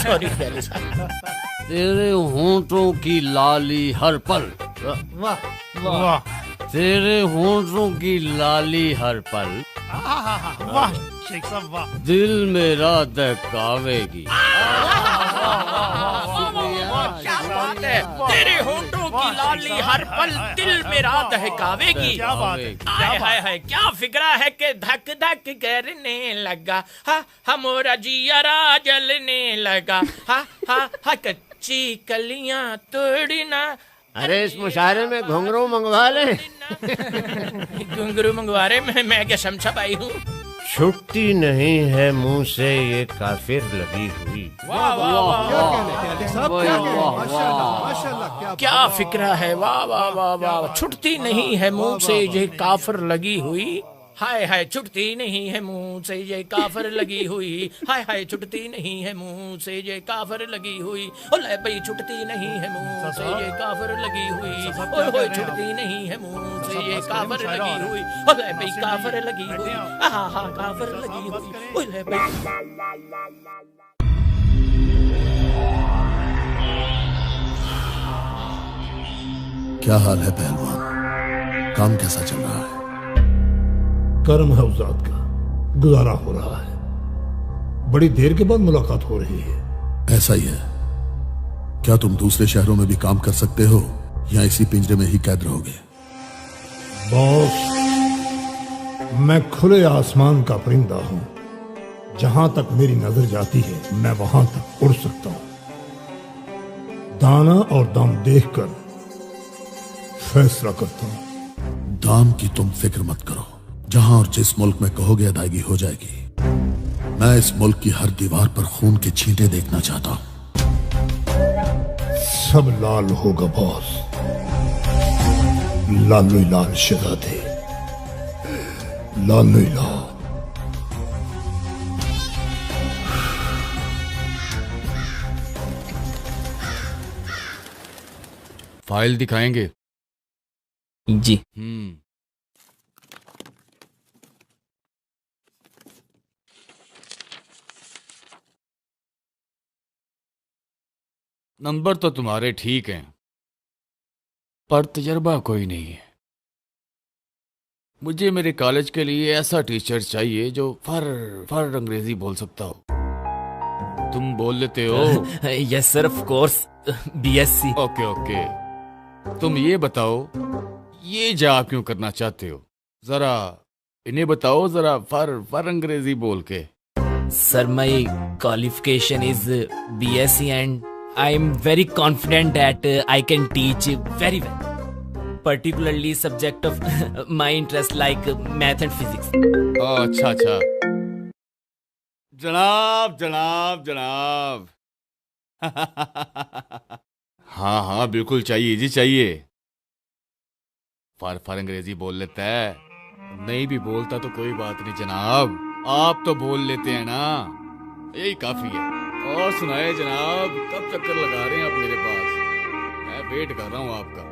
[SPEAKER 20] सॉरी ख्याली साहब।
[SPEAKER 21] तेरे होंठों की लाली हर पल,
[SPEAKER 4] वाह वाह,
[SPEAKER 21] तेरे होंठों की लाली हर पल,
[SPEAKER 4] वाह शेख साहब वाह।
[SPEAKER 21] दिल मेरा दहकावेगी।
[SPEAKER 20] तेरे होंठों की लाली हर पल दिल मेरा दहकावेगी। हाय हाय हाय, क्या फिक्रा है कि धक धक करने लगा। हा हमारा जियरा जलने लगा। हा हा हा, कच्ची कलियां तोड़ना।
[SPEAKER 14] अरे इस मुशायरे में घुंघरू मंगवा ले।
[SPEAKER 20] घुंघरू मंगवा रहे? मैं क्या समझा पाई हूँ।
[SPEAKER 14] छुट्टी नहीं है मुंह से ये काफिर लगी हुई।
[SPEAKER 20] वाह वाह वाह, क्या फिक्रा है। वाह वाह वाह वाह, छुट्टी नहीं है मुंह से ये काफिर लगी हुई। हाय हाय छुटती नहीं है मुंह से ये काफर लगी हुई, हाय हाय छुटती नहीं है मुंह से ये काफर लगी हुई, ओले भाई छुटती नहीं है मुंह से ये काफर लगी हुई, ओए होए छुटती नहीं है मुंह से ये काफर लगी हुई, ओले भाई काफर लगी हुई, हा हा काफर लगी हुई, ओले भाई।
[SPEAKER 17] क्या हाल है पहलवान, काम कैसा चल रहा है?
[SPEAKER 7] कर्म है उजाद का, गुजारा हो रहा है। बड़ी देर के बाद मुलाकात हो रही है।
[SPEAKER 17] ऐसा ही है। क्या तुम दूसरे शहरों में भी काम कर सकते हो या इसी पिंजरे में ही कैद रहोगे?
[SPEAKER 7] बॉस, मैं खुले आसमान का परिंदा हूं। जहां तक मेरी नजर जाती है मैं वहां तक उड़ सकता हूं। दाना और दाम देखकर फैसला करता हूं।
[SPEAKER 17] दाम की तुम फिक्र मत करो, जहां और जिस मुल्क में कहोगे अदायगी हो जाएगी। मैं इस मुल्क की हर दीवार पर खून के छींटे देखना चाहता हूं।
[SPEAKER 7] सब लाल होगा बॉस, लालो लाल शहजादे, लालो लाल।
[SPEAKER 3] फाइल दिखाएंगे?
[SPEAKER 9] जी।
[SPEAKER 3] नंबर तो तुम्हारे ठीक हैं, पर तजर्बा कोई नहीं है। मुझे मेरे कॉलेज के लिए ऐसा टीचर चाहिए जो फर अंग्रेजी बोल सकता हो। तुम बोल लेते हो?
[SPEAKER 9] Yes sir, of course, BSc.
[SPEAKER 3] Okay okay, तुम ये बताओ, ये जॉब क्यों करना चाहते हो? जरा इन्हें बताओ, जरा फर अंग्रेजी बोल के।
[SPEAKER 9] Sir, my qualification is BSc and I am very confident that I can teach very well, particularly subject of my interest like math and physics.
[SPEAKER 3] अच्छा अच्छा, जनाब जनाब जनाब। हाँ हाँ बिल्कुल चाहिए जी, चाहिए। फर अंग्रेजी बोल लेता है, नहीं भी बोलता तो कोई बात नहीं जनाब, आप तो बोल लेते हैं ना, यही काफी है। और सुनाए जनाब, कब चक्कर लगा रहे हैं आप मेरे पास? मैं वेट कर रहा हूँ आपका।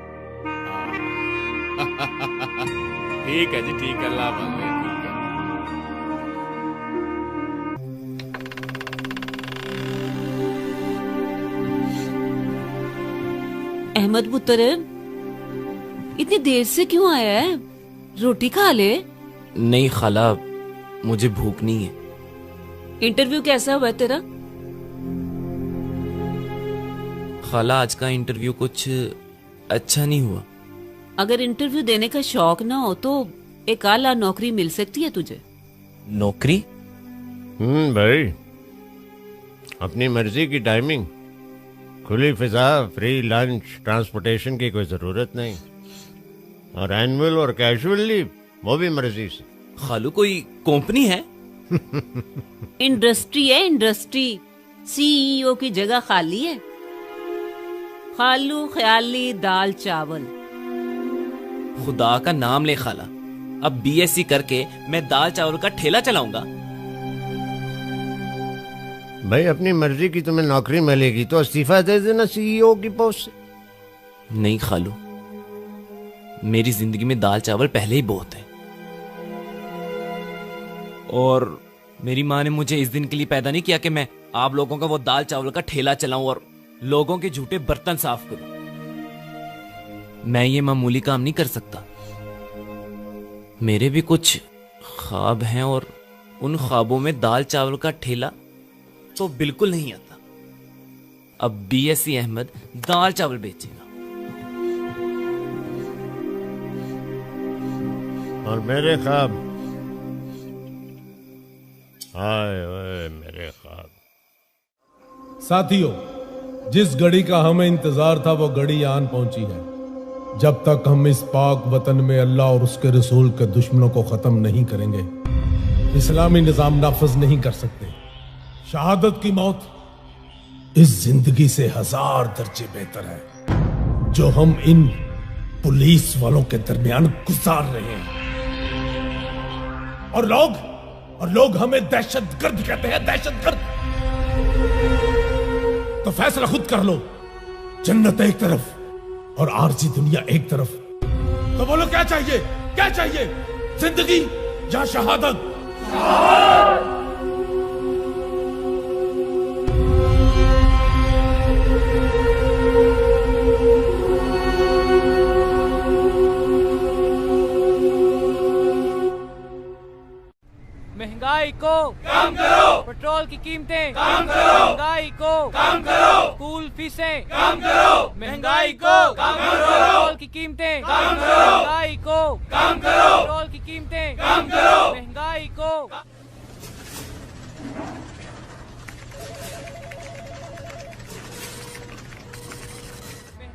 [SPEAKER 3] ठीक है जी, ठीक है, अल्लाह हाफ़िज़, ठीक है।
[SPEAKER 8] अहमद पुत्र, इतनी देर से क्यों आया है? रोटी खा ले।
[SPEAKER 9] नहीं खाला, मुझे भूख नहीं है।
[SPEAKER 8] इंटरव्यू कैसा हुआ तेरा?
[SPEAKER 9] खाला, आज का इंटरव्यू कुछ अच्छा नहीं हुआ।
[SPEAKER 8] अगर इंटरव्यू देने का शौक ना हो तो एक आला नौकरी मिल सकती है तुझे।
[SPEAKER 9] नौकरी?
[SPEAKER 14] भाई, अपनी मर्जी की टाइमिंग, खुली फिजा, फ्री लंच, ट्रांसपोर्टेशन की कोई जरूरत नहीं, और एनुअल और कैजुअल लीव वो भी मर्जी से।
[SPEAKER 9] खालू, कोई कंपनी है?
[SPEAKER 8] इंडस्ट्री है, इंडस्ट्री। सीईओ की जगह खाली है। खालू ख्याली दाल चावल।
[SPEAKER 9] खुदा का नाम ले खाला, अब बीएससी करके मैं दाल चावल का ठेला चलाऊंगा।
[SPEAKER 14] भाई, अपनी मर्जी की तुम्हें नौकरी मिलेगी तो इस्तीफा दे देना सीईओ की पोस्ट से।
[SPEAKER 9] नहीं खालू, मेरी जिंदगी में दाल चावल पहले ही बहुत है, और मेरी माँ ने मुझे इस दिन के लिए पैदा नहीं किया कि मैं आप लोगों का वो दाल चावल का ठेला चलाऊं और लोगों के झूठे बर्तन साफ करूं। मैं ये मामूली काम नहीं कर सकता। मेरे भी कुछ ख्वाब हैं, और उन ख्वाबों में दाल चावल का ठेला तो बिल्कुल नहीं आता। अब बीएससी अहमद दाल चावल बेचेगा।
[SPEAKER 14] और मेरे ख्वाब, हाय ओए मेरे ख्वाब।
[SPEAKER 6] साथियों, जिस घड़ी का हमें इंतजार था वो घड़ी आन पहुंची है। जब तक हम इस पाक वतन में अल्लाह और उसके रसूल के दुश्मनों को खत्म नहीं करेंगे, इस्लामी निजाम नाफज नहीं कर सकते। शहादत की मौत इस जिंदगी से 1000 दर्जे बेहतर है जो हम इन पुलिस वालों के दरमियान गुजार रहे हैं। और लोग हमें दहशतगर्द कहते हैं, दहशतगर्द। तो फैसला खुद कर लो, जन्नत एक तरफ और आरजी दुनिया एक तरफ। तो बोलो क्या चाहिए, क्या चाहिए, जिंदगी या शहादत?
[SPEAKER 13] महंगाई को कम करो, पेट्रोल की कीमतें कम करो, महंगाई को कम करो, स्कूल फीसें कम करो, महंगाई को कम करो, पेट्रोल की कीमतें कम करो, महंगाई को कम करो, पेट्रोल की कीमतें कम करो, महंगाई को।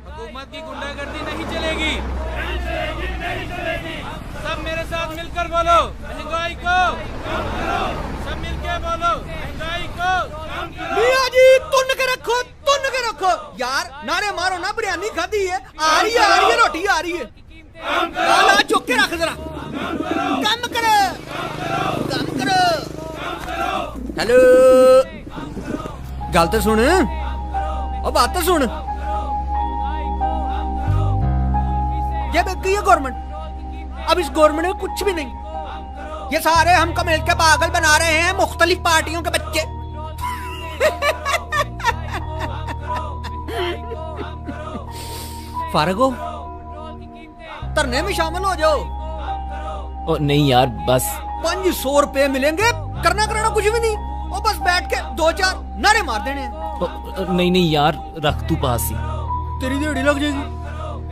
[SPEAKER 1] हुकूमत की गुंडागर्दी नहीं चलेगी, नहीं चलेगी। सब मेरे साथ मिलकर बोलो, महंगाई को कम करो। सब मिलके बोलो, महंगाई को कम करो।
[SPEAKER 22] मियां जी तुन के रखो यार, नारे मारो ना, बिरयानी खाधी है, आ रही है रोटी आ रही है। लाला चुक के रख जरा, कम करो। हेलो, गल तो सुन, और बात तो सुन। ये बेटी है गवर्नमेंट, अब इस गवर्नमेंट में कुछ भी नहीं। ये सारे हमको मिलकर पागल बना रहे हैं, मुख्तलिफ पार्टियों के बच्चे। फारग हो, धरने में शामिल हो जाओ।
[SPEAKER 9] ओ नहीं यार, बस
[SPEAKER 22] 500 रुपए मिलेंगे, करना कुछ भी नहीं, और बस बैठ के 2-4 नारे मार देने हैं।
[SPEAKER 9] नहीं यार, रख तू पास ही।
[SPEAKER 22] तेरी दिहाड़ी लग जाएगी,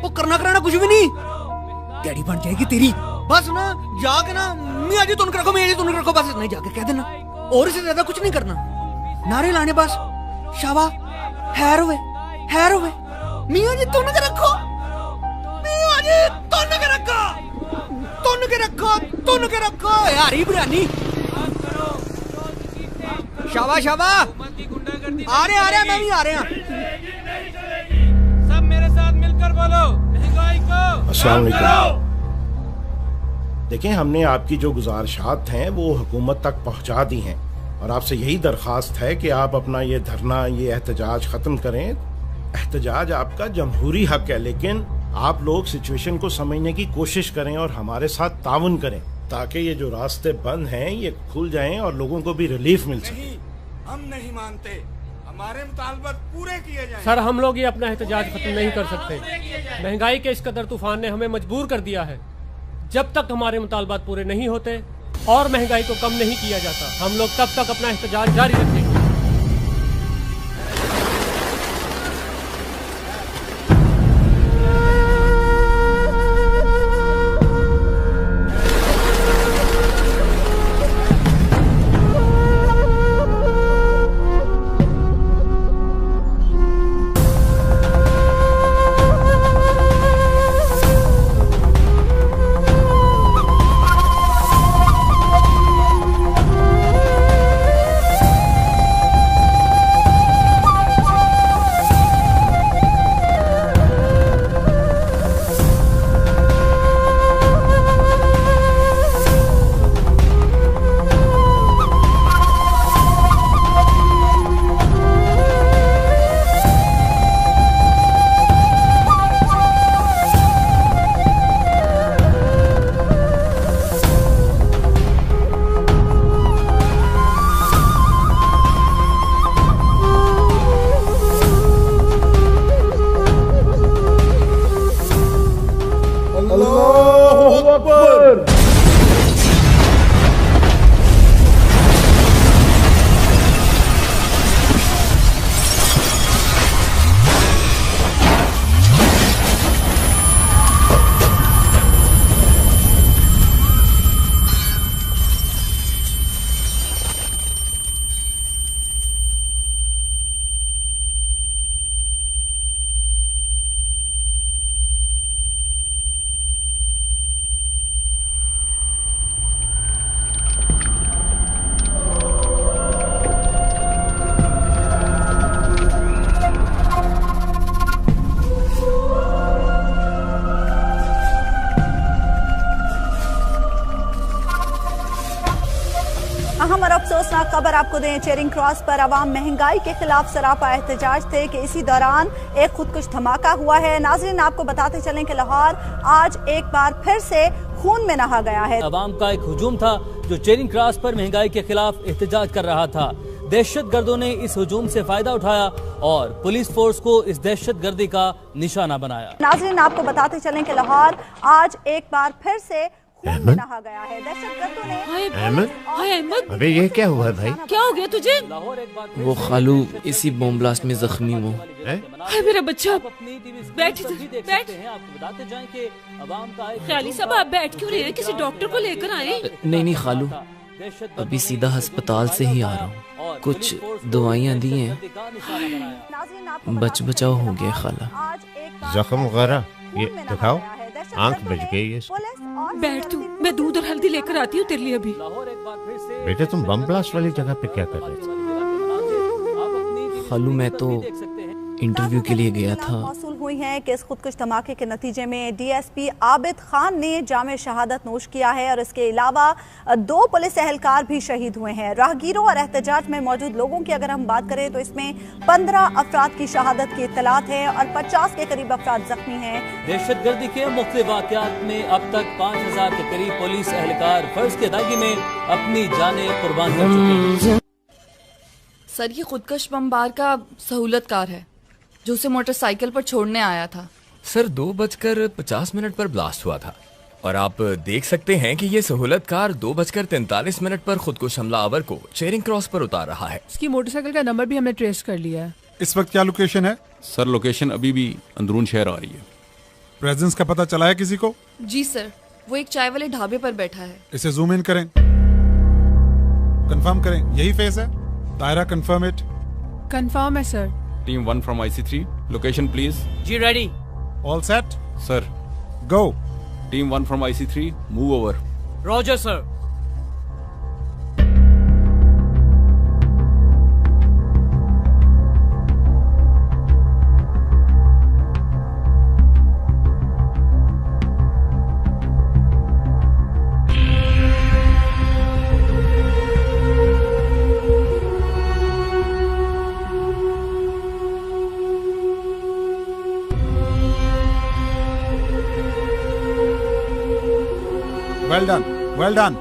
[SPEAKER 22] वो करना कुछ भी नहीं, दिहाड़ी बन जाएगी तेरी। बस ना जाके ना मियां जी तुम रखो, मियां जी तुम रखो, बस नहीं जाके कह देना, और इससे ज्यादा कुछ नहीं करना। नारे लाने बस, शाबा, हैर हुए, मियां जी तुम रखो, मियां जी तुम के रखो, यारी बिरयानी। शाबा, आ रहे मैं भी आ रहे हैं।
[SPEAKER 1] सब मेरे साथ मिलकर बोलो, महंगाई को
[SPEAKER 14] अस्सलाम वालेकुम। देखें, हमने आपकी जो गुजारिशात हैं वो हुकूमत तक पहुंचा दी हैं, और आपसे यही दरख्वास्त है कि आप अपना ये धरना, ये एहतजाज ख़त्म करें। एहतजाज आपका जमहूरी हक है, लेकिन आप लोग सिचुएशन को समझने की कोशिश करें और हमारे साथ ताउन करें, ताकि ये जो रास्ते बंद हैं ये खुल जाएं और लोगों को भी रिलीफ मिल सके।
[SPEAKER 1] हम नहीं मानते, हमारे मुतालबात पूरे किए जाएं।
[SPEAKER 23] सर, हम लोग ये अपना एहतजाज खत्म नहीं कर सकते। महंगाई के इस कदर तूफान ने हमें मजबूर कर दिया है। जब तक हमारे मुतालबात पूरे नहीं होते और महंगाई को कम नहीं किया जाता, हम लोग तब तक अपना एहतजाज जारी रखेंगे।
[SPEAKER 10] अहम और अफसोसनाक खबर आपको दें, चेरिंग क्रॉस पर अवाम महंगाई के खिलाफ सरापा एहतजाज थे कि इसी दौरान एक खुदकुश धमाका हुआ है। नाज़रीन, आपको बताते चलें कि लाहौर आज एक बार फिर से खून में नहा गया है।
[SPEAKER 11] अवाम का एक हुजूम था जो चेरिंग क्रॉस पर महंगाई के खिलाफ एहतजाज कर रहा था। दहशतगर्दों ने इस हुजूम से फायदा उठाया और पुलिस फोर्स को इस दहशतगर्दी का निशाना बनाया।
[SPEAKER 10] नाज़रीन, आपको बताते चलें कि लाहौर आज एक बार फिर से खून में नहा गया है। दहशतगर्दों ने
[SPEAKER 14] अहमद, अबे ये क्या हुआ है भाई?
[SPEAKER 8] क्या हो गया तुझे?
[SPEAKER 9] वो खालू इसी बॉम्ब ब्लास्ट में जख्मी हुआ।
[SPEAKER 8] हाय मेरा बच्चा, बैठ बैठ। ख्याली साहब, आप बैठ क्यों रहे हैं? किसी डॉक्टर को लेकर आए।
[SPEAKER 9] नहीं खालू, अभी सीधा अस्पताल से ही आ रहा हूँ। कुछ दवाइयाँ दी हैं, बचाव हो गया खाला।
[SPEAKER 14] जख्म वगैरह ये दिखाओ, आंख बच गई है।
[SPEAKER 8] बैठ तू, मैं दूध और हल्दी लेकर आती हूँ तेरे लिए अभी।
[SPEAKER 14] बेटे तुम बम ब्लास्ट वाली जगह पे क्या कर रहे थे?
[SPEAKER 9] खालू मैं तो इंटरव्यू के लिए गया था।
[SPEAKER 10] मौसूल हुई है कि इस खुदकुश धमाके के नतीजे में डीएसपी आबिद खान ने जामे शहादत नोश किया है और इसके अलावा 2 पुलिस एहलकार भी शहीद हुए हैं। राहगीरों और एहतजाज में मौजूद लोगों की अगर हम बात करें तो इसमें 15 अफराद की शहादत की इत्तलात है और 50 के करीब अफराद जख्मी हैं।
[SPEAKER 11] दहशतगर्दी के मुख्तलिफ वाक़यात में अब तक 5000 के करीब पुलिस एहलकार फर्ज की अदायगी में अपनी जानें कुर्बान कर चुके हैं।
[SPEAKER 2] सर, ये खुदकश बमबार का सहूलतकार है जो उसे मोटरसाइकिल पर छोड़ने आया था।
[SPEAKER 15] सर 2:50 पर ब्लास्ट हुआ था और आप देख सकते हैं कि ये सहूलतकार 2:43 पर खुदकुश हमलावर को चेरिंग क्रॉस पर उतार रहा है।
[SPEAKER 23] इसकी मोटरसाइकिल का नंबर भी हमने ट्रेस कर लिया है।
[SPEAKER 12] इस वक्त क्या लोकेशन है?
[SPEAKER 24] सर लोकेशन अभी भी अंदरून शहर आ रही है।
[SPEAKER 12] प्रेजेंस का पता चला है किसी को?
[SPEAKER 2] जी सर, वो एक चाय वाले ढाबे पर बैठा है।
[SPEAKER 12] इसे जूम इन करें, कंफर्म करें, यही फेस है। दायरा कंफर्म इट।
[SPEAKER 23] कंफर्म है sir.
[SPEAKER 24] Team 1 from IC3 location please.
[SPEAKER 13] जी ready.
[SPEAKER 12] All set
[SPEAKER 24] sir.
[SPEAKER 12] Go.
[SPEAKER 24] Team 1 from IC3 move over.
[SPEAKER 13] Roger sir.
[SPEAKER 12] Well done, well done.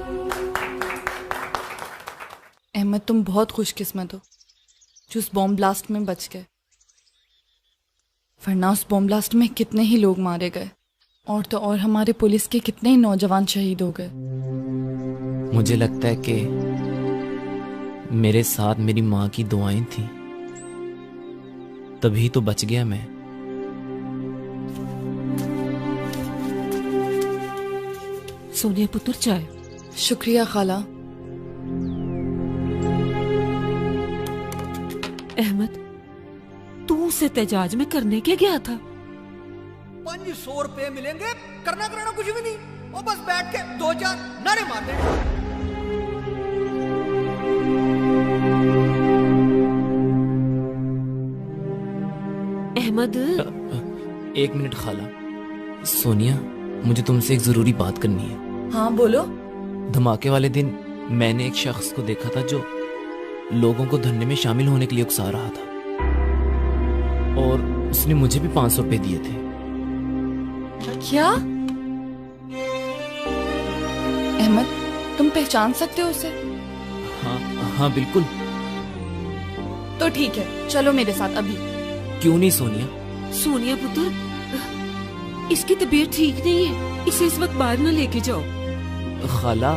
[SPEAKER 2] Ahmed, तुम बहुत खुशकिस्मत हो जो उस बॉम्ब ब्लास्ट में बच गए, वरना उस बॉम्ब ब्लास्ट में कितने ही लोग मारे गए और तो और हमारे पुलिस के कितने ही नौजवान शहीद हो गए।
[SPEAKER 9] मुझे लगता है कि मेरे साथ मेरी माँ की दुआएं थी, तभी तो बच गया मैं।
[SPEAKER 8] सोनिया पुत्र चाय।
[SPEAKER 2] शुक्रिया खाला।
[SPEAKER 8] अहमद, तू उसे एहतजाज में करने के गया था?
[SPEAKER 22] 500 रुपए मिलेंगे, करना कराना कुछ भी नहीं, वो बस बैठ के 2-4 नारे मारते।
[SPEAKER 8] अहमद,
[SPEAKER 9] एक मिनट खाला। सोनिया, मुझे तुमसे एक जरूरी बात करनी है।
[SPEAKER 2] हाँ बोलो।
[SPEAKER 9] धमाके वाले दिन मैंने एक शख्स को देखा था जो लोगों को धरने में शामिल होने के लिए उकसा रहा था और उसने मुझे भी 500 रुपए दिए थे।
[SPEAKER 2] क्या? अहमद, तुम पहचान सकते हो उसे?
[SPEAKER 9] हाँ बिल्कुल।
[SPEAKER 2] तो ठीक है, चलो मेरे साथ अभी।
[SPEAKER 9] क्यों नहीं सोनिया?
[SPEAKER 8] सोनिया पुत्र, इसकी तबीयत ठीक नहीं है, इसे इस वक्त बाहर न लेके जाओ।
[SPEAKER 9] खाला,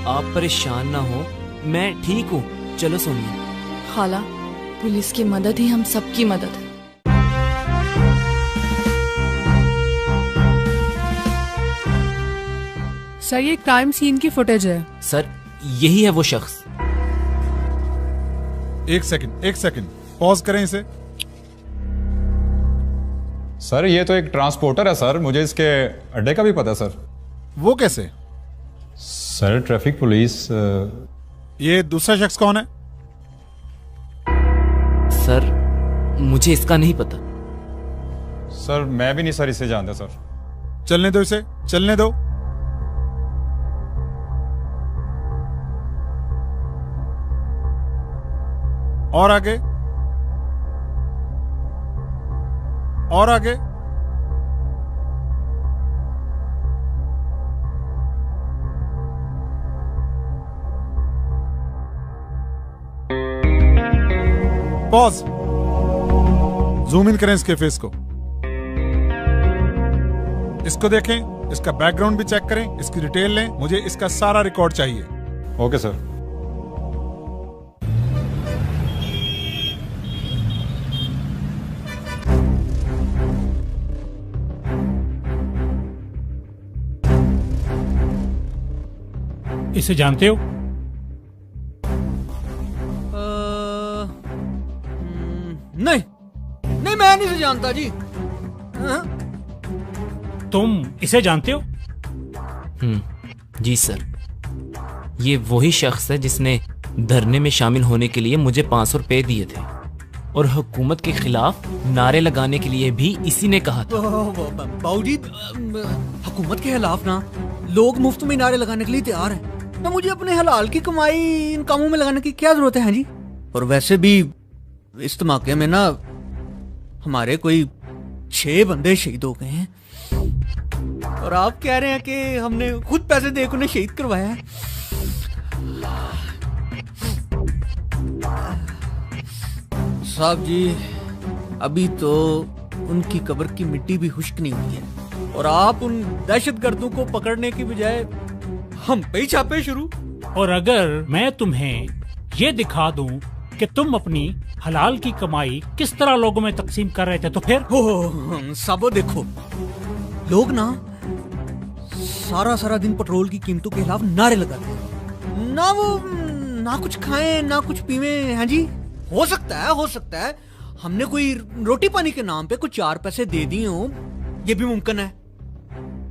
[SPEAKER 9] आप परेशान ना हो, मैं ठीक हूँ। चलो सोनिया।
[SPEAKER 2] खाला, पुलिस की मदद ही हम सबकी मदद है।
[SPEAKER 23] सर, ये क्राइम सीन की फुटेज है।
[SPEAKER 9] सर, यही है वो शख्स।
[SPEAKER 12] एक सेकंड, पॉज करें इसे।
[SPEAKER 25] सर, ये तो एक ट्रांसपोर्टर है सर, मुझे इसके अड्डे का भी पता है सर।
[SPEAKER 12] वो कैसे?
[SPEAKER 25] Sir, traffic police.
[SPEAKER 12] ये दूसरा शख्स कौन है?
[SPEAKER 9] सर, मुझे इसका नहीं पता।
[SPEAKER 25] सर, मैं भी नहीं सर इसे जानता सर।
[SPEAKER 12] चलने दो इसे, चलने दो। और आगे, और आगे। पॉज। जूम इन करें इसके फेस को। इसको देखें, इसका बैकग्राउंड भी चेक करें, इसकी डिटेल लें। मुझे इसका सारा रिकॉर्ड चाहिए।
[SPEAKER 25] Okay sir.
[SPEAKER 4] इसे जानते हो?
[SPEAKER 22] नहीं नहीं, मैं नहीं से जानता जी।
[SPEAKER 4] तुम इसे जानते हो?
[SPEAKER 9] जी सर, ये वही शख्स है जिसने धरने में शामिल होने के लिए मुझे 500 रुपए दिए थे और हुकूमत के खिलाफ नारे लगाने के लिए भी इसी ने कहा था।
[SPEAKER 22] बाबूजी, हुकूमत के खिलाफ ना लोग मुफ्त में नारे लगाने के लिए तैयार हैं। तो मुझे अपने हलाल की कमाई इन कामों में लगाने की क्या जरूरत है जी? और वैसे भी इस धमाके में ना हमारे कोई 6 बंदे शहीद हो गए हैं और आप कह रहे हैं कि हमने खुद पैसे देकर उन्हें शहीद करवाया है। साहब जी, अभी तो उनकी कब्र की मिट्टी भी खुश्क नहीं हुई है और आप उन दहशतगर्दों को पकड़ने की बजाय हम पे ही छापे शुरू।
[SPEAKER 4] और अगर मैं तुम्हें ये दिखा दूं कि तुम अपनी हलाल की कमाई किस तरह लोगों में तकसीम कर रहे थे तो फिर?
[SPEAKER 22] साबो देखो, लोग ना सारा दिन पेट्रोल की कीमतों के खिलाफ नारे लगाते हैं। ना वो ना कुछ खाएं ना कुछ पीवें। हाँ जी, हो सकता है हमने कोई रोटी पानी के नाम पे कुछ 4 पैसे दे दिए हो, ये भी मुमकिन है।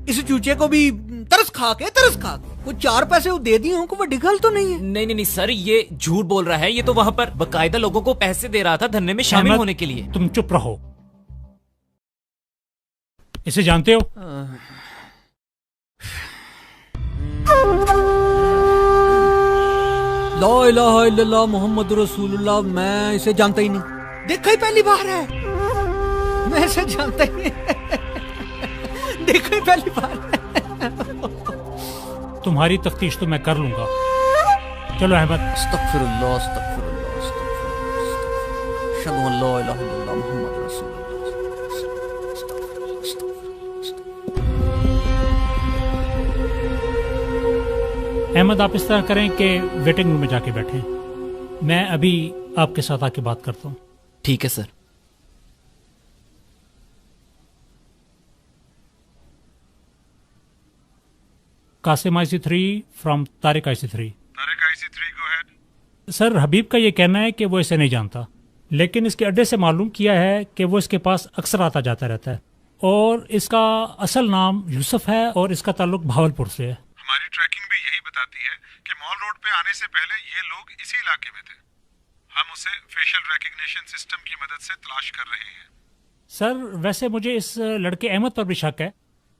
[SPEAKER 22] इस चूचे को भी तरस खा के कुछ 4 पैसे वो दे दिए हो, कोई बड़ी गल तो नहीं है।
[SPEAKER 9] नहीं सर, ये झूठ बोल रहा है। ये तो वहाँ पर बकायदा लोगों को पैसे दे रहा था धरने में शामिल होने के लिए।
[SPEAKER 4] तुम चुप रहो। इसे जानते हो?
[SPEAKER 22] ला इलाहा इल्लल्लाह मुहम्मद रसूलुल्लाह। मैं इसे जानता ही नहीं, देखा ही पहली बार है। मैं इसे जानता ही नहीं, देखा ही पहली बार है।
[SPEAKER 4] तुम्हारी तफ्तीश तो मैं कर लूंगा। चलो अहमद।
[SPEAKER 22] अस्तगफिरुल्लाह, अस्तगफिरुल्लाह, अस्तगफिरुल्लाह। अशहदु अन ला इलाहा इल्लल्लाह मुहम्मद रसूलुल्लाह।
[SPEAKER 4] अहमद, आप इस तरह करें कि वेटिंग रूम में जाके बैठें। मैं अभी आपके साथ आके बात करता हूँ।
[SPEAKER 9] ठीक है sir.
[SPEAKER 4] Qasim IC3 from Tariq IC3। Sir, Habib का ये कहना है कि वो इसे नहीं जानता, लेकिन इसके अड्डे से मालूम किया है कि वो इसके पास अक्सर आता जाता रहता है और इसका असल नाम यूसुफ है और इसका ताल्लुक भावलपुर से है।
[SPEAKER 12] हमारी ट्रैकिंग भी यही बताती है कि मॉल रोड पे आने से पहले ये लोग इसी इलाके में थे। हम उसे फेशियल रिकग्निशन सिस्टम की मदद से तलाश कर रहे हैं।
[SPEAKER 4] सर, वैसे मुझे इस लड़के अहमद पर भी शक है।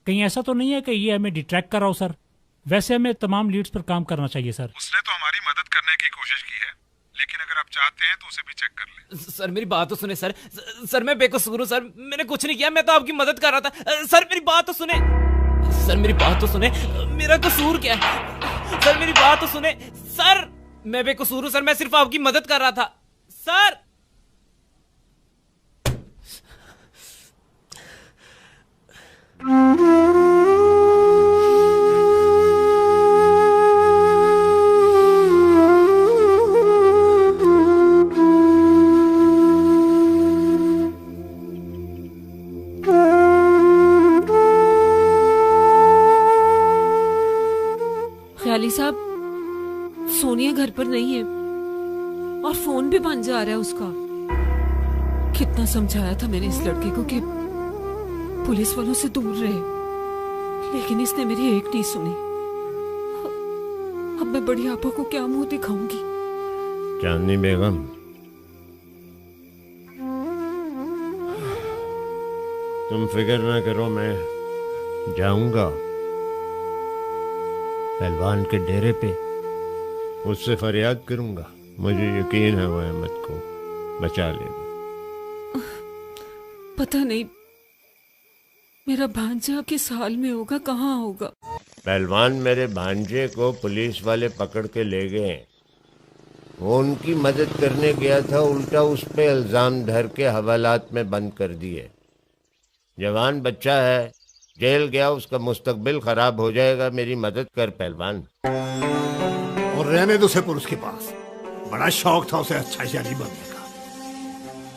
[SPEAKER 4] कहीं ऐसा तो नहीं है कि ये हमें डिट्रैक्ट कर रहा हो? सर, वैसे हमें तमाम लीड्स पर काम करना चाहिए सर।
[SPEAKER 12] उसने तो हमारी मदद करने की कोशिश की है, लेकिन अगर आप चाहते हैं तो उसे भी चेक कर लें।
[SPEAKER 9] सर, मेरी बात तो सुने सर। सर, मैं बेकसूर हूँ सर, मैंने कुछ नहीं किया, मैं तो आपकी मदद कर रहा था। सर, मेरी बात तो सुने। सर, मेरी बात तो सुने, मेरा कसूर क्या है? सर, मेरी बात तो सुने। सर, मैं बेकसूर हूँ सर, मैं सिर्फ आपकी मदद कर रहा था सर।
[SPEAKER 8] ख्याली साहब, सोनिया घर पर नहीं है और फोन भी बंद जा रहा है उसका। कितना समझाया था मैंने इस लड़के को कि पुलिस वालों से दूर रहे, लेकिन इसने मेरी एक नहीं सुनी। अब मैं बड़ी आपा को क्या मुंह दिखाऊंगी?
[SPEAKER 14] चांदनी बेगम, तुम फिक्र ना करो, मैं जाऊंगा पहलवान के डेरे पे, उससे फरियाद करूंगा। मुझे यकीन है वो अहमद को बचा लेगा।
[SPEAKER 8] पता नहीं मेरा भांजा किस हाल में होगा, कहाँ होगा।
[SPEAKER 14] पहलवान, मेरे भांजे को पुलिस वाले पकड़ के ले गए। वो उनकी मदद करने गया था, उल्टा उस पे इल्जाम धर के हवालात में बंद कर दिए। जवान बच्चा है, जेल गया, उसका मुस्तकबिल खराब हो जाएगा। मेरी मदद कर पहलवान।
[SPEAKER 7] और रहने दो उसे पुलिस के पास। बड़ा शौक था उसे अच्छा शहरी बनने का,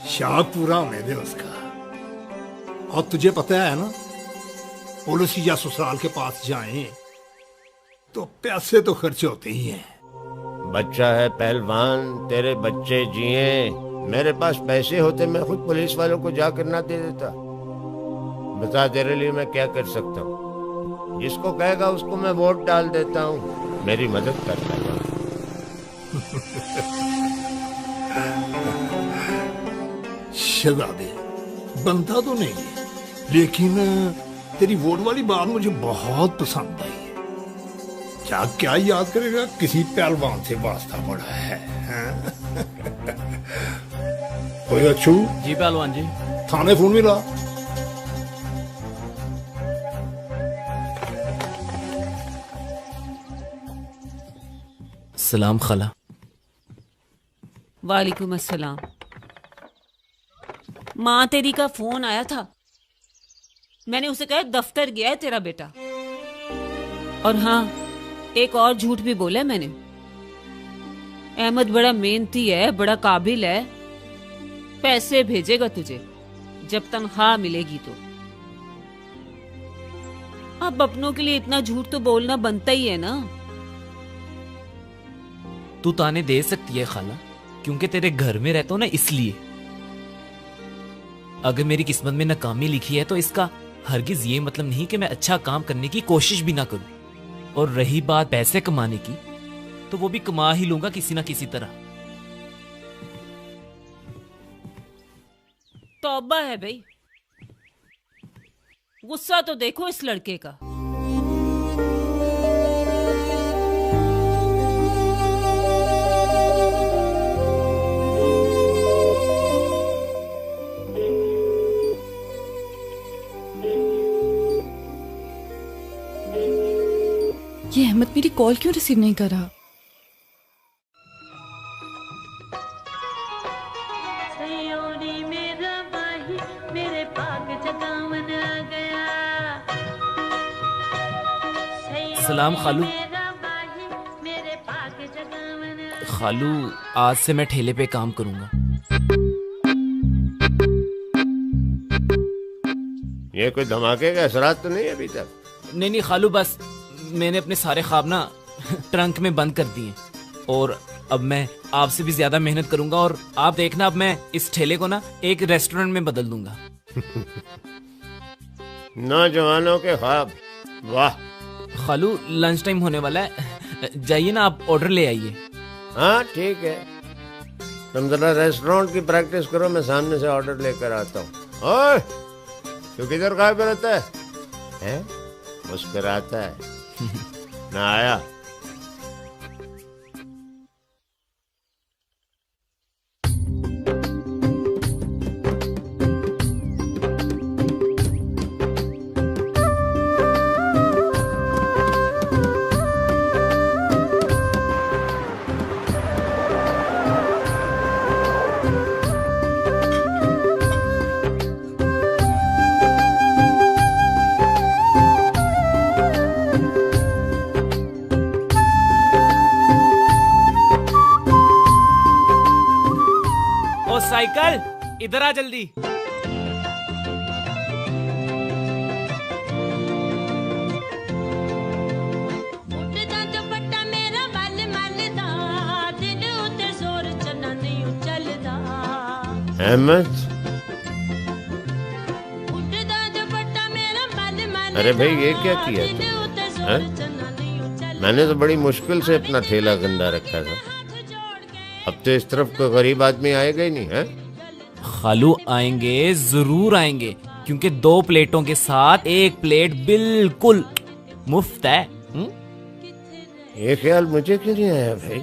[SPEAKER 7] शौक पूरा होने दे उसका। और तुझे पता है ना, पुलिस या ससुराल के पास जाएं तो पैसे तो खर्च होते ही हैं।
[SPEAKER 14] बच्चा है पहलवान, तेरे बच्चे जिए। मेरे पास पैसे होते मैं खुद पुलिस वालों को जाकर ना दे देता। बता तेरे लिए मैं क्या कर सकता हूँ। जिसको कहेगा उसको मैं वोट डाल देता हूँ। मेरी मदद कर पहलवान।
[SPEAKER 7] शहजादे, बनता तो नहीं है, लेकिन तेरी वोट वाली बात मुझे बहुत पसंद आई। क्या क्या याद करेगा, किसी पहलवान से वास्ता पड़ा है। कोई अच्छू?
[SPEAKER 11] जी पहलवान जी।
[SPEAKER 7] थाने फोन मिला?
[SPEAKER 9] सलाम खाला।
[SPEAKER 8] वालेकुम अस्सलाम। माँ तेरी का फोन आया था, मैंने उसे कहा दफ्तर गया है तेरा बेटा। और हाँ, एक और झूठ भी बोला है मैंने। अहमद बड़ा मेहनती है, बड़ा काबिल है, पैसे भेजेगा तुझे जब तनख्वाह मिलेगी तो। अब अपनों के लिए इतना झूठ तो बोलना बनता ही है ना।
[SPEAKER 9] तू ताने दे सकती है खाला, क्योंकि तेरे घर में रहता हूं ना, इसलिए। अगर मेरी किस्मत में नाकामी लिखी है तो इसका हरगिज ये मतलब नहीं कि मैं अच्छा काम करने की कोशिश भी ना करूं। और रही बात पैसे कमाने की, तो वो भी कमा ही लूंगा किसी ना किसी तरह।
[SPEAKER 8] तौबा है भाई, गुस्सा तो देखो इस लड़के का।
[SPEAKER 2] ये अहमद मेरी कॉल क्यों रिसीव नहीं कर रहा?
[SPEAKER 9] सलाम खालू। खालू, आज से मैं ठेले पे काम करूंगा।
[SPEAKER 14] ये कोई धमाके का असरात तो नहीं अभी तक?
[SPEAKER 9] नहीं खालू, बस मैंने अपने सारे ख्वाब ना ट्रंक में बंद कर दिए। और अब मैं आपसे भी ज्यादा मेहनत करूंगा। और आप देखना, अब मैं इस ठेले को ना एक रेस्टोरेंट में बदल दूंगा।
[SPEAKER 14] नौजवानों के ख्वाब, वाह।
[SPEAKER 9] खालू, लंच टाइम होने वाला है, जाइए ना, आप ऑर्डर ले आइए।
[SPEAKER 14] हाँ ठीक है, तुम जरा रेस्टोरेंट की प्रैक्टिस करो, मैं सामने से ऑर्डर लेकर आता हूँ। ओए, तू किधर गायब रहता है? मुस्कुराता है ना आया।
[SPEAKER 9] साइकिल, इधर आ जल्दी।
[SPEAKER 14] अहमद, अरे भाई ये क्या किया तुमने? मैंने तो बड़ी मुश्किल से अपना ठेला गंदा रखा था। अब तो इस तरफ कोई गरीब आदमी आएगा ही नहीं है।
[SPEAKER 9] खालू, आएंगे, जरूर आएंगे, क्योंकि 2 प्लेटों के साथ 1 प्लेट बिल्कुल मुफ्त है।
[SPEAKER 14] ये ख्याल मुझे क्यों नहीं आया भाई?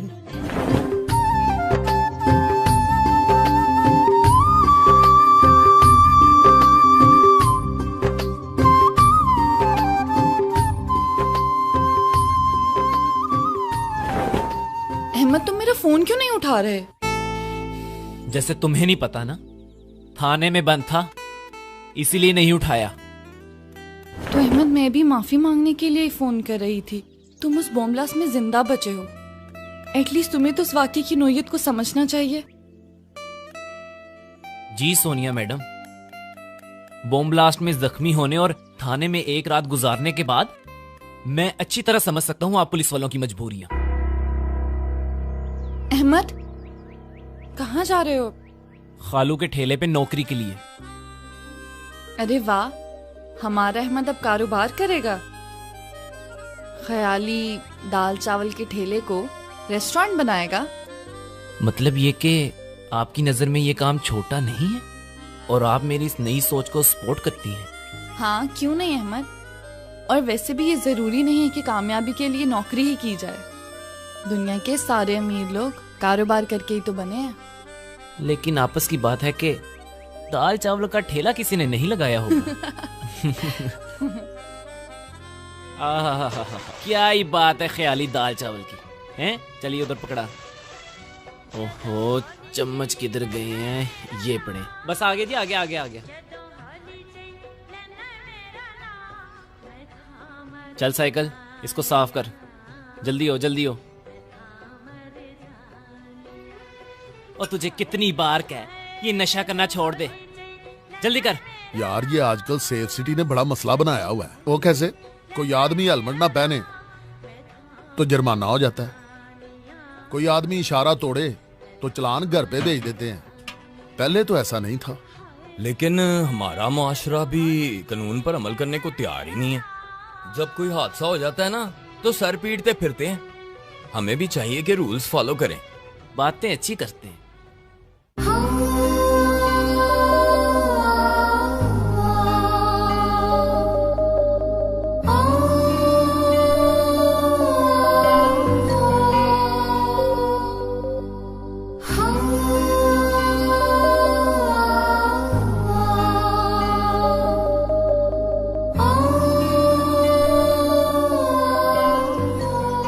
[SPEAKER 2] अहमद, तुम मेरा फोन क्यों नहीं उठा रहे?
[SPEAKER 9] जैसे तुम्हें नहीं पता ना, थाने में बंद था इसीलिए नहीं उठाया।
[SPEAKER 2] तो अहमद, मैं भी माफी मांगने के लिए फोन कर रही थी। तुम उस बॉम्ब ब्लास्ट में जिंदा बचे हो, एटलीस्ट तुम्हें तो उस वाकये की नोयत को समझना चाहिए।
[SPEAKER 9] जी सोनिया मैडम, बॉम्ब ब्लास्ट में जख्मी होने और थाने में एक रात गुजारने के बाद मैं अच्छी तरह समझ सकता हूं आप पुलिस वालों की मजबूरियां।
[SPEAKER 2] अहमद, कहाँ जा रहे हो?
[SPEAKER 9] खालू के ठेले पे नौकरी के लिए।
[SPEAKER 2] अरे वाह, हमारा अहमद अब कारोबार करेगा। ख्याली दाल चावल के ठेले को रेस्टोरेंट बनाएगा।
[SPEAKER 9] मतलब ये कि आपकी नजर में ये काम छोटा नहीं है और आप मेरी इस नई सोच को सपोर्ट करती हैं।
[SPEAKER 2] हाँ, क्यों नहीं अहमद। और वैसे भी ये जरूरी नहीं है कि कामयाबी के लिए नौकरी ही की जाए। दुनिया के सारे अमीर लोग कारोबार करके ही तो बने हैं।
[SPEAKER 9] लेकिन आपस की बात है कि दाल चावल का ठेला किसी ने नहीं लगाया होगा। क्या ही बात है ख्याली दाल चावल की, हैं? चलिए उधर पकड़ा। ओहो, चम्मच किधर गए हैं? ये पड़े। बस आगे जी, आगे आगे आगे। चल साइकिल, इसको साफ कर। जल्दी हो, जल्दी हो। और तुझे कितनी बार कहा ये नशा करना छोड़ दे, जल्दी कर।
[SPEAKER 17] यार, ये आजकल सेफ सिटी ने बड़ा मसला बनाया हुआ है। वो कैसे? कोई आदमी हेलमेट ना पहने तो जुर्माना हो जाता है, कोई आदमी इशारा तोड़े तो चलान घर पे भेज देते हैं। पहले तो ऐसा नहीं था।
[SPEAKER 15] लेकिन हमारा मुआशरा भी कानून पर अमल करने को तैयार ही नहीं है। जब कोई हादसा हो जाता है ना तो सर पीटते फिरते हैं। हमें भी चाहिए कि रूल्स फॉलो करें।
[SPEAKER 9] बातें अच्छी करते हैं।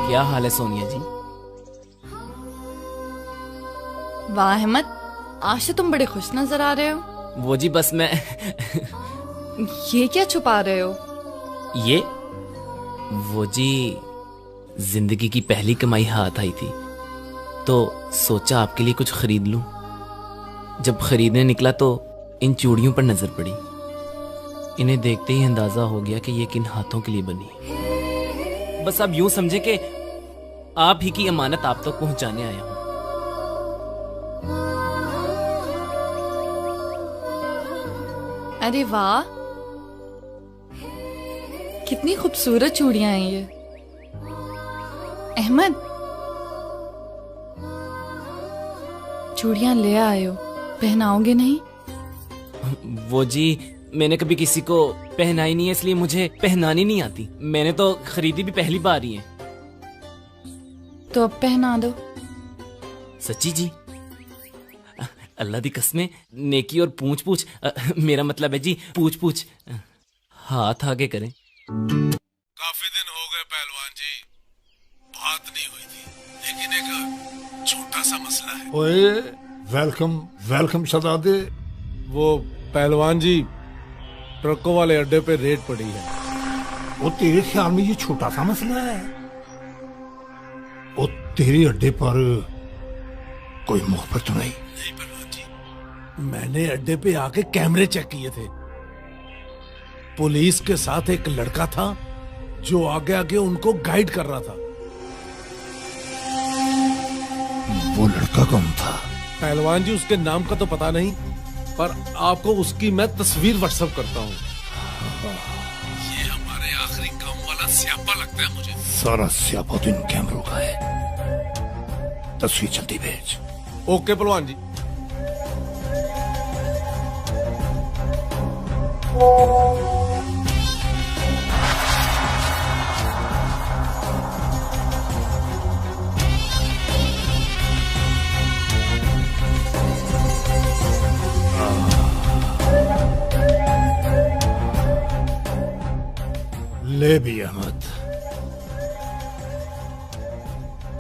[SPEAKER 9] क्या हाल है सोनिया जी?
[SPEAKER 2] वाह अहमद, आज से तुम बड़े खुश नजर आ रहे हो।
[SPEAKER 9] वो जी बस मैं
[SPEAKER 2] ये क्या छुपा रहे हो?
[SPEAKER 9] ये वो जी जिंदगी की पहली कमाई हाथ आई थी तो सोचा आपके लिए कुछ खरीद लूं। जब खरीदने निकला तो इन चूड़ियों पर नजर पड़ी। इन्हें देखते ही अंदाजा हो गया कि ये किन हाथों के लिए बनी। बस अब यूं समझे कि आप ही की अमानत आप तक पहुंचाने आया हूं।
[SPEAKER 2] अरे वाह, कितनी खूबसूरत चूड़ियां हैं ये। अहमद, चूड़ियां ले आए हो, पहनाओगे नहीं?
[SPEAKER 9] वो जी मैंने कभी किसी को पहनाई नहीं है, इसलिए मुझे पहनानी नहीं आती। मैंने तो खरीदी भी पहली बार ही है।
[SPEAKER 2] तो अब पहना दो।
[SPEAKER 9] सच्ची जी? अल्लाह दी कसमें, नेकी और पूछ पूछ, मेरा मतलब है जी पूछ पूछ। हाथ आगे करें।
[SPEAKER 6] काफी दिन हो गए पहलवान जी, बात नहीं हुई थी, लेकिन एक छोटा सा मसला है।
[SPEAKER 7] ओए, वेलकम वेलकम शहजादे।
[SPEAKER 6] वो पहलवान जी, ट्रकों वाले अड्डे पे रेड पड़ी है।
[SPEAKER 7] वो तेरे ख्याल में ये छोटा सा मसला है? वो तेरे अड्डे पर कोई मुखबिर तो नहीं?
[SPEAKER 6] नहीं पहलवान जी, मैंने अड्डे पे आके कैमरे चेक किए थे। पुलिस के साथ एक लड़का था जो आगे आगे उनको गाइड कर रहा था।
[SPEAKER 7] वो लड़का कौन था?
[SPEAKER 6] पहलवान जी, उसके नाम का तो पता नहीं, पर आपको उसकी मैं तस्वीर व्हाट्सएप करता हूँ। ये हमारे आखिरी काम वाला स्यापा लगता है मुझे।
[SPEAKER 7] सारा स्यापा तो इन कैमरों का है। तस्वीर जल्दी भेज।
[SPEAKER 6] ओके पहलवान जी।
[SPEAKER 7] ले भी अहमद,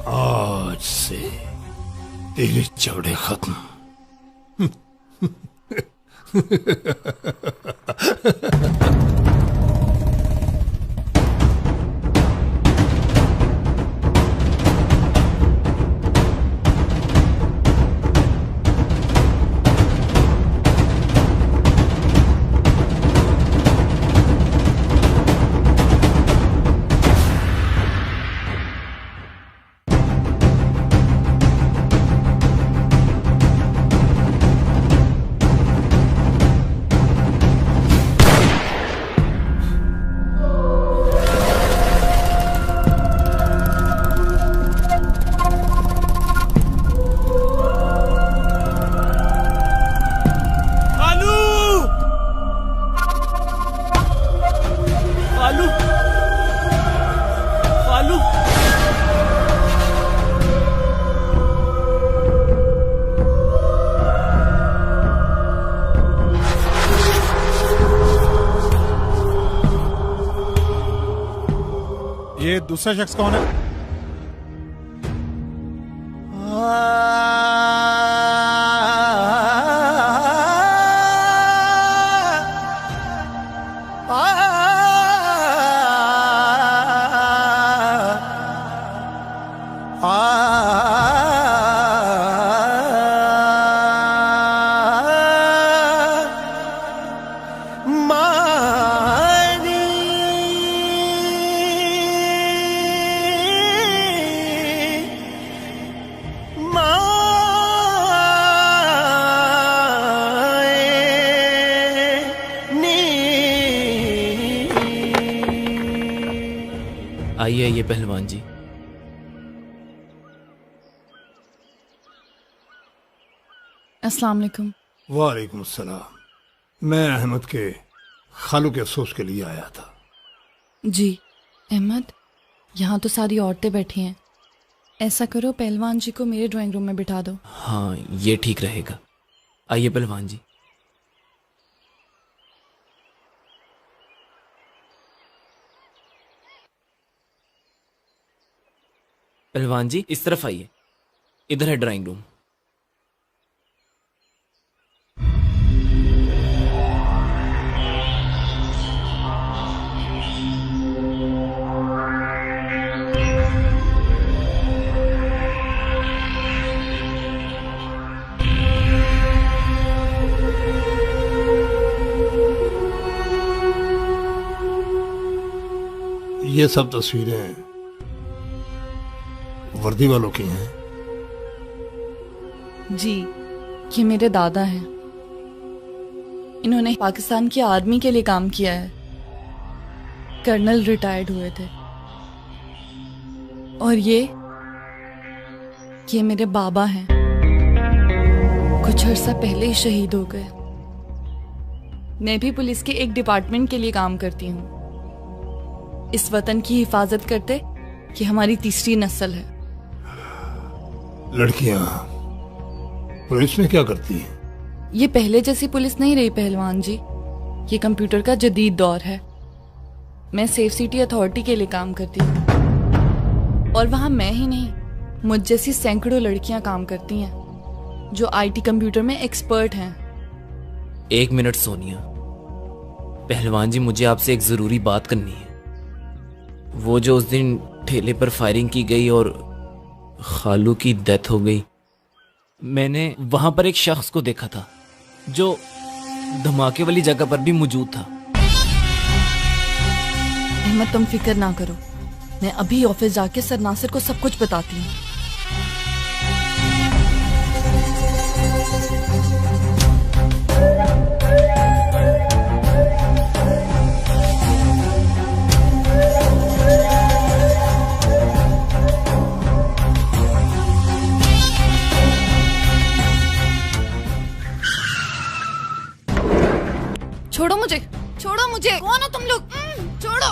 [SPEAKER 7] आज आज से तेरे झगड़े खत्म।
[SPEAKER 12] ये दूसरा शख्स कौन है?
[SPEAKER 9] आइए आइए पहलवान जी।
[SPEAKER 2] अस्सलाम वालेकुम।
[SPEAKER 7] वालेकुम सलाम। मैं अहमद के खालू के अफसोस के लिए आया था।
[SPEAKER 2] जी अहमद, यहाँ तो सारी औरतें बैठी हैं। ऐसा करो पहलवान जी को मेरे ड्राइंग रूम में बिठा दो।
[SPEAKER 9] हाँ ये ठीक रहेगा। आइए पहलवान जी। पहलवान जी इस तरफ आइए, इधर है ड्राइंग रूम।
[SPEAKER 7] ये सब तस्वीरें वर्दी वालों की हैं।
[SPEAKER 2] जी ये मेरे दादा हैं। इन्होंने पाकिस्तान की आर्मी के लिए काम किया है। कर्नल रिटायर्ड हुए थे। और ये मेरे बाबा हैं। कुछ अर्सा पहले ही शहीद हो गए। मैं भी पुलिस के एक डिपार्टमेंट के लिए काम करती हूँ। इस वतन की हिफाजत करते कि हमारी तीसरी नस्ल है।
[SPEAKER 7] लड़कियां पुलिस में क्या करती हैं?
[SPEAKER 2] ये पहले जैसी पुलिस नहीं रही पहलवान जी। ये कंप्यूटर का जदीद दौर है। मैं सेफ सिटी अथॉरिटी के लिए काम करती हूँ। और वहां मैं ही नहीं, मुझ जैसी सैकड़ों लड़कियां काम करती हैं जो आईटी कंप्यूटर में एक्सपर्ट हैं।
[SPEAKER 9] 1 मिनट सोनिया। पहलवान जी मुझे आपसे एक जरूरी बात करनी है। वो जो उस दिन ठेले पर फायरिंग की गई और खालू की डेथ हो गई, मैंने वहां पर एक शख्स को देखा था जो धमाके वाली जगह पर भी मौजूद था।
[SPEAKER 2] अहमद तुम फिक्र ना करो, मैं अभी ऑफिस जाके सर नासिर को सब कुछ बताती हूँ। छोड़ो मुझे, छोड़ो मुझे। कौन हो तुम लोग? छोड़ो।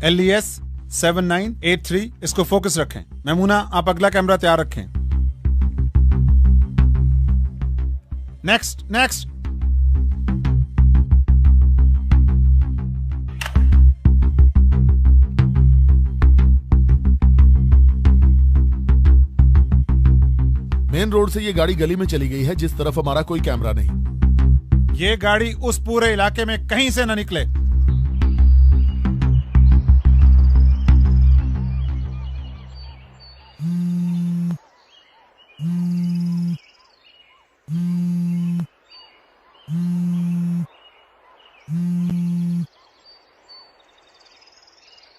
[SPEAKER 12] LES 7983, इसको फोकस रखें। मैमूना, आप अगला कैमरा तैयार रखें। Next next.
[SPEAKER 17] मेन रोड से ये गाड़ी गली में चली गई है जिस तरफ हमारा कोई कैमरा नहीं।
[SPEAKER 12] ये गाड़ी उस पूरे इलाके में कहीं से न निकले।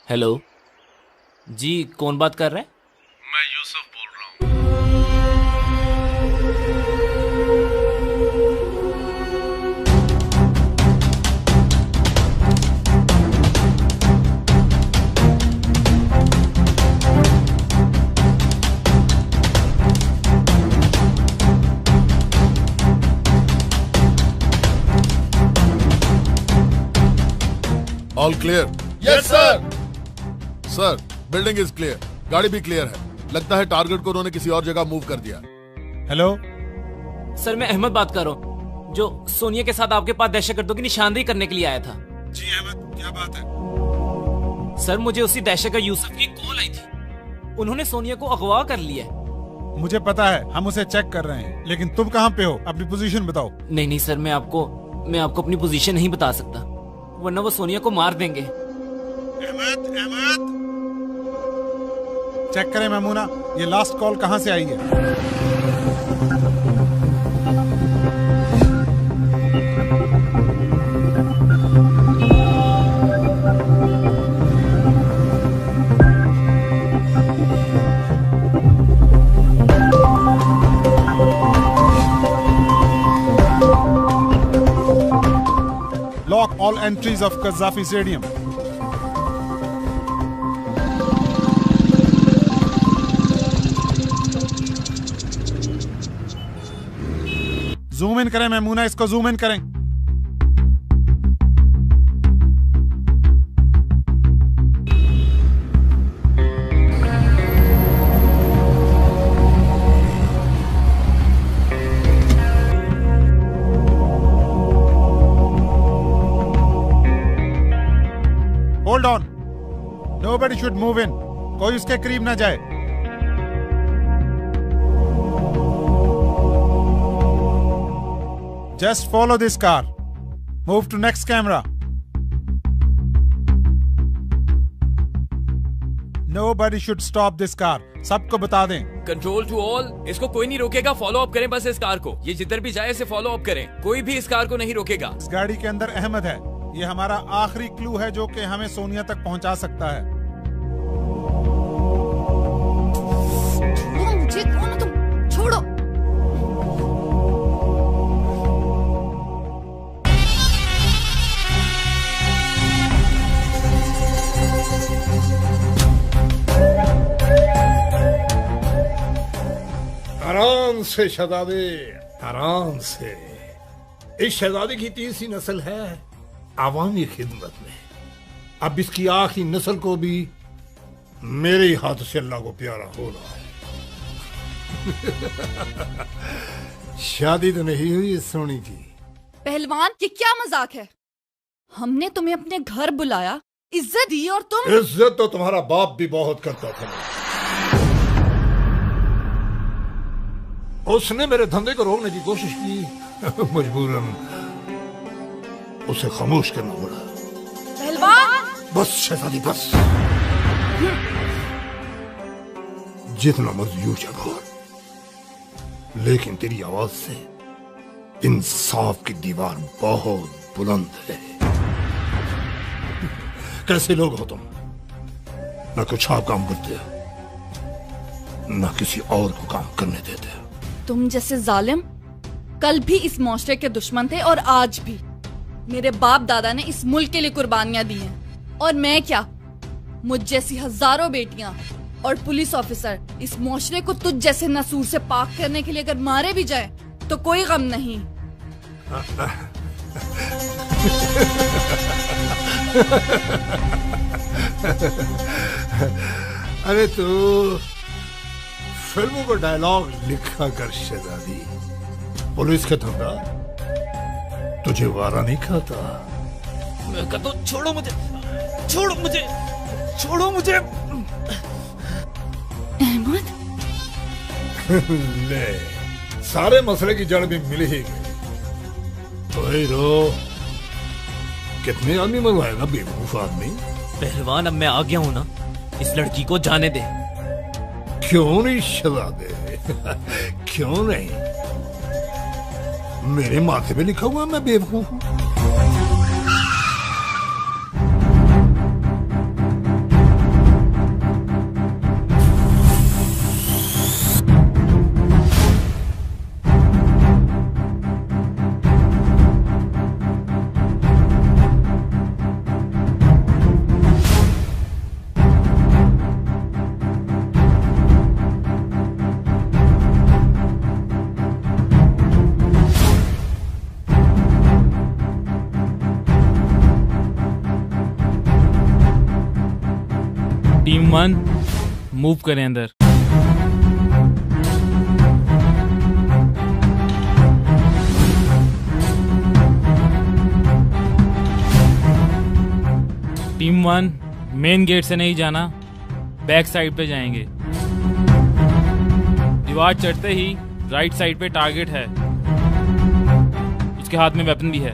[SPEAKER 9] हेलो जी, कौन बात कर रहा है?
[SPEAKER 5] मैं यूसुफ बोल रहा हूँ।
[SPEAKER 17] All clear?
[SPEAKER 5] Yes sir.
[SPEAKER 17] Sir, building is clear, गाड़ी भी क्लियर है। लगता है टारगेट को उन्होंने किसी और जगह मूव कर दिया।
[SPEAKER 12] हेलो
[SPEAKER 9] सर, मैं अहमद बात कर रहा हूँ, जो सोनिया के साथ आपके पास दहशतगर्दों की निशानदेही करने के लिए आया था।
[SPEAKER 12] जी अहमद, क्या बात है?
[SPEAKER 9] सर, मुझे उसी दहशतगर्द यूसुफ की कॉल आई थी। उन्होंने सोनिया को अगवा कर लिया है।
[SPEAKER 12] मुझे पता है, हम उसे चेक कर रहे हैं, लेकिन तुम कहाँ पे हो? अपनी पोजीशन बताओ।
[SPEAKER 9] नहीं नहीं सर, मैं आपको अपनी पोजीशन नहीं बता सकता, वरना वो सोनिया को मार देंगे।
[SPEAKER 12] अहमद, अहमद, चेक करें मैमूना, ये लास्ट कॉल कहाँ से आई है? Lock all entries of Qaddafi Stadium. Zoom in करें मैमूना, इसको जूम इन करें। Hold on, nobody should move in, कोई उसके करीब ना जाए। Just follow this car. Move to next camera. Nobody should stop this car. सबको बता दें।
[SPEAKER 15] कंट्रोल टू ऑल, इसको कोई नहीं रोकेगा। फॉलो अप करें बस इस कार को। ये जिधर भी जाए इसे फॉलो अप करें। कोई भी इस कार को नहीं रोकेगा।
[SPEAKER 12] इस गाड़ी के अंदर अहमद है। ये हमारा आखिरी क्लू है जो कि हमें सोनिया तक पहुंचा सकता है।
[SPEAKER 2] मुझे कौन हो तुम? छोड़ो।
[SPEAKER 7] आराम से शहजादे, आराम से। इस शहजादे की तीसरी नस्ल है आवामी खिदमत में। अब इसकी आखिरी नस्ल को भी मेरे ही हाथ से अल्लाह को प्यारा होना है। शादी तो नहीं हुई सोनी जी।
[SPEAKER 2] पहलवान, ये क्या मजाक है? हमने तुम्हें अपने घर बुलाया, इज्जत दी, और तुम।
[SPEAKER 7] इज्जत तो तुम्हारा बाप भी बहुत करता था। उसने मेरे धंधे को रोकने की कोशिश की, मजबूरन उसे खामोश करना पड़ा।
[SPEAKER 2] पहलवान!
[SPEAKER 7] बस शहजादी, बस। जितना मर्जी ऊंचा बोल, लेकिन तेरी आवाज से इंसाफ की दीवार बहुत बुलंद है। कैसे लोग हो तुम? न कुछ आप काम करते हो, न किसी और को काम करने देते हो।
[SPEAKER 2] तुम जैसे जालिम कल भी इस मुआशरे के दुश्मन थे, और आज भी। मेरे बाप दादा ने इस मुल्क के लिए कुर्बानियां दी हैं, और मैं क्या, मुझ जैसी हजारों बेटियां और पुलिस ऑफिसर इस मुआशरे को तुझ जैसे नसूर से पाक करने के लिए अगर मारे भी जाए तो कोई गम नहीं।
[SPEAKER 7] अरे तू फिल्मों को डायलॉग लिखा कर शहजादी, पुलिस का धंधा तुझे वारा नहीं खाता।
[SPEAKER 9] मैं कहता हूं छोड़ो मुझे, छोड़ो मुझे, छोड़ो मुझे।
[SPEAKER 2] अहमद
[SPEAKER 7] ले, सारे मसले की जड़ भी मिल ही गई। तो रो, कितने आदमी मरवाएगा बेवकूफ आदमी।
[SPEAKER 9] पहलवान अब मैं आ गया हूं ना, इस लड़की को जाने दे।
[SPEAKER 7] क्यों नहीं शहजादे, क्यों नहीं? मेरे माथे पे लिखा हुआ मैं बेवकूफ हूं।
[SPEAKER 13] टीम 1 मूव करें अंदर। टीम 1 मेन गेट से नहीं जाना, बैक साइड पे जाएंगे। दीवार चढ़ते ही राइट साइड पे टारगेट है, उसके हाथ में वेपन भी है।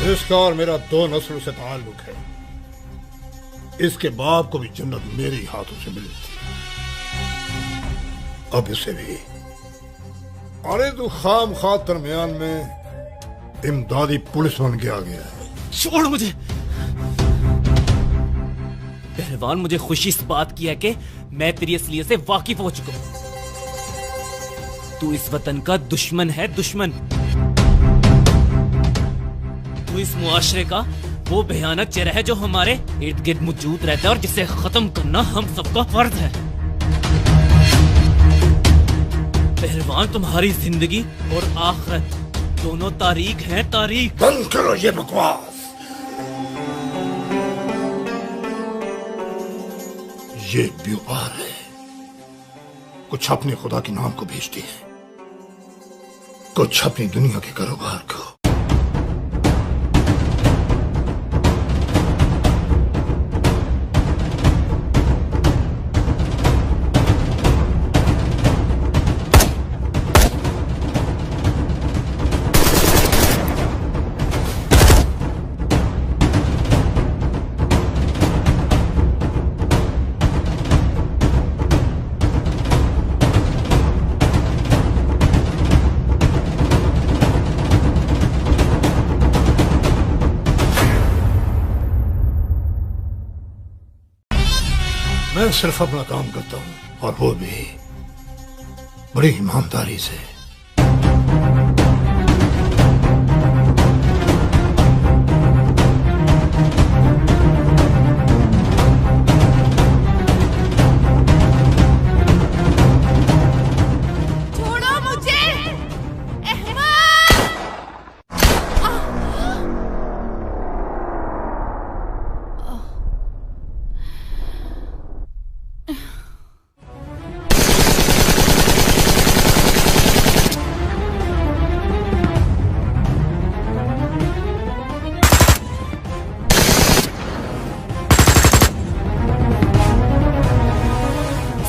[SPEAKER 7] इसका और मेरा 2 नस्लों से ताल्लुक है। इसके बाप को भी जन्नत मेरे ही हाथों से मिली थी, अब इसे भी। अरे तू खाम खा दरमियान में इमदादी पुलिस बन के आ गया है।
[SPEAKER 9] छोड़ मुझे। पहलवान, मुझे खुशी इस बात की है कि मैं तेरी असलियत से वाकिफ हो चुका हूं। तू इस वतन का दुश्मन है, दुश्मन। तू इस मुआशरे का वो भयानक चेहरा है जो हमारे इर्द गिर्द मौजूद रहता है और जिसे खत्म करना हम सबका फर्ज है। पहलवान, तुम्हारी जिंदगी और आखिरत दोनों तारीख हैं, तारीख।
[SPEAKER 7] बंद करो ये बकवास। ये व्यापार है, कुछ अपने खुदा के नाम को बेचते हैं, कुछ अपनी दुनिया के कारोबार को। मैं सिर्फ अपना काम करता हूं, और वो भी बड़ी ईमानदारी से।
[SPEAKER 2] छोड़ो मुझे,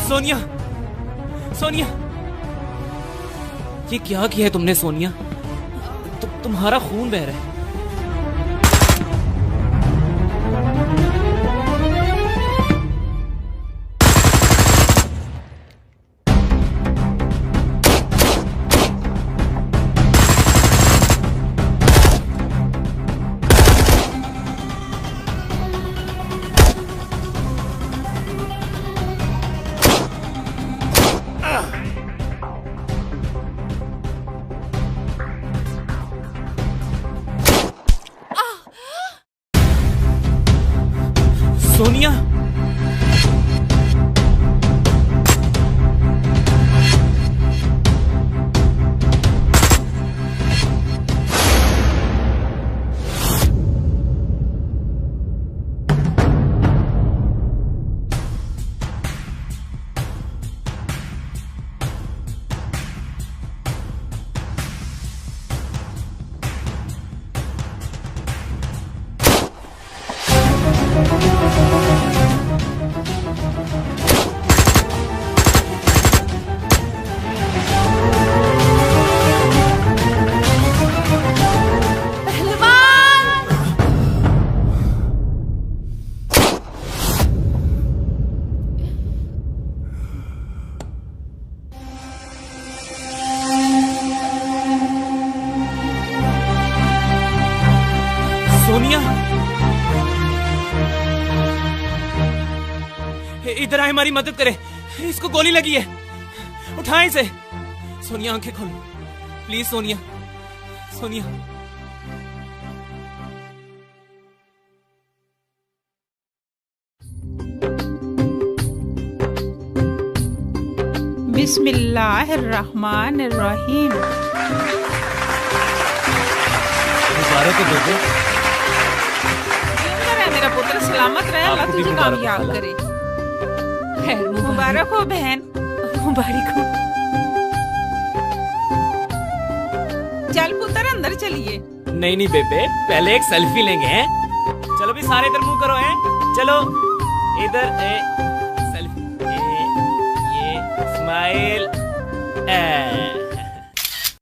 [SPEAKER 9] सोनिया, सोनिया, ये क्या किया है तुमने सोनिया? तुम्हारा खून बह रहा है। इधर आए, हमारी मदद करे। इसको गोली लगी है, उठाएं इसे। सोनिया आंखें खोलो प्लीज, सोनिया, सोनिया।
[SPEAKER 16] बिस्मिल्लाहिर्रहमानिर्रहीम।
[SPEAKER 9] मुबारक हो बेबे।
[SPEAKER 16] मेरा पुत्र सलामत रहे, अल्लाह तुझे कामयाब करे। मुबारक हो बहन, मुबारक हो। चल पुत्र अंदर चलिए।
[SPEAKER 9] नहीं नहीं बेबे, पहले एक सेल्फी लेंगे हैं। चलो भी सारे इधर मुंह करो हैं। चलो इधर सेल्फी, ये स्माइल।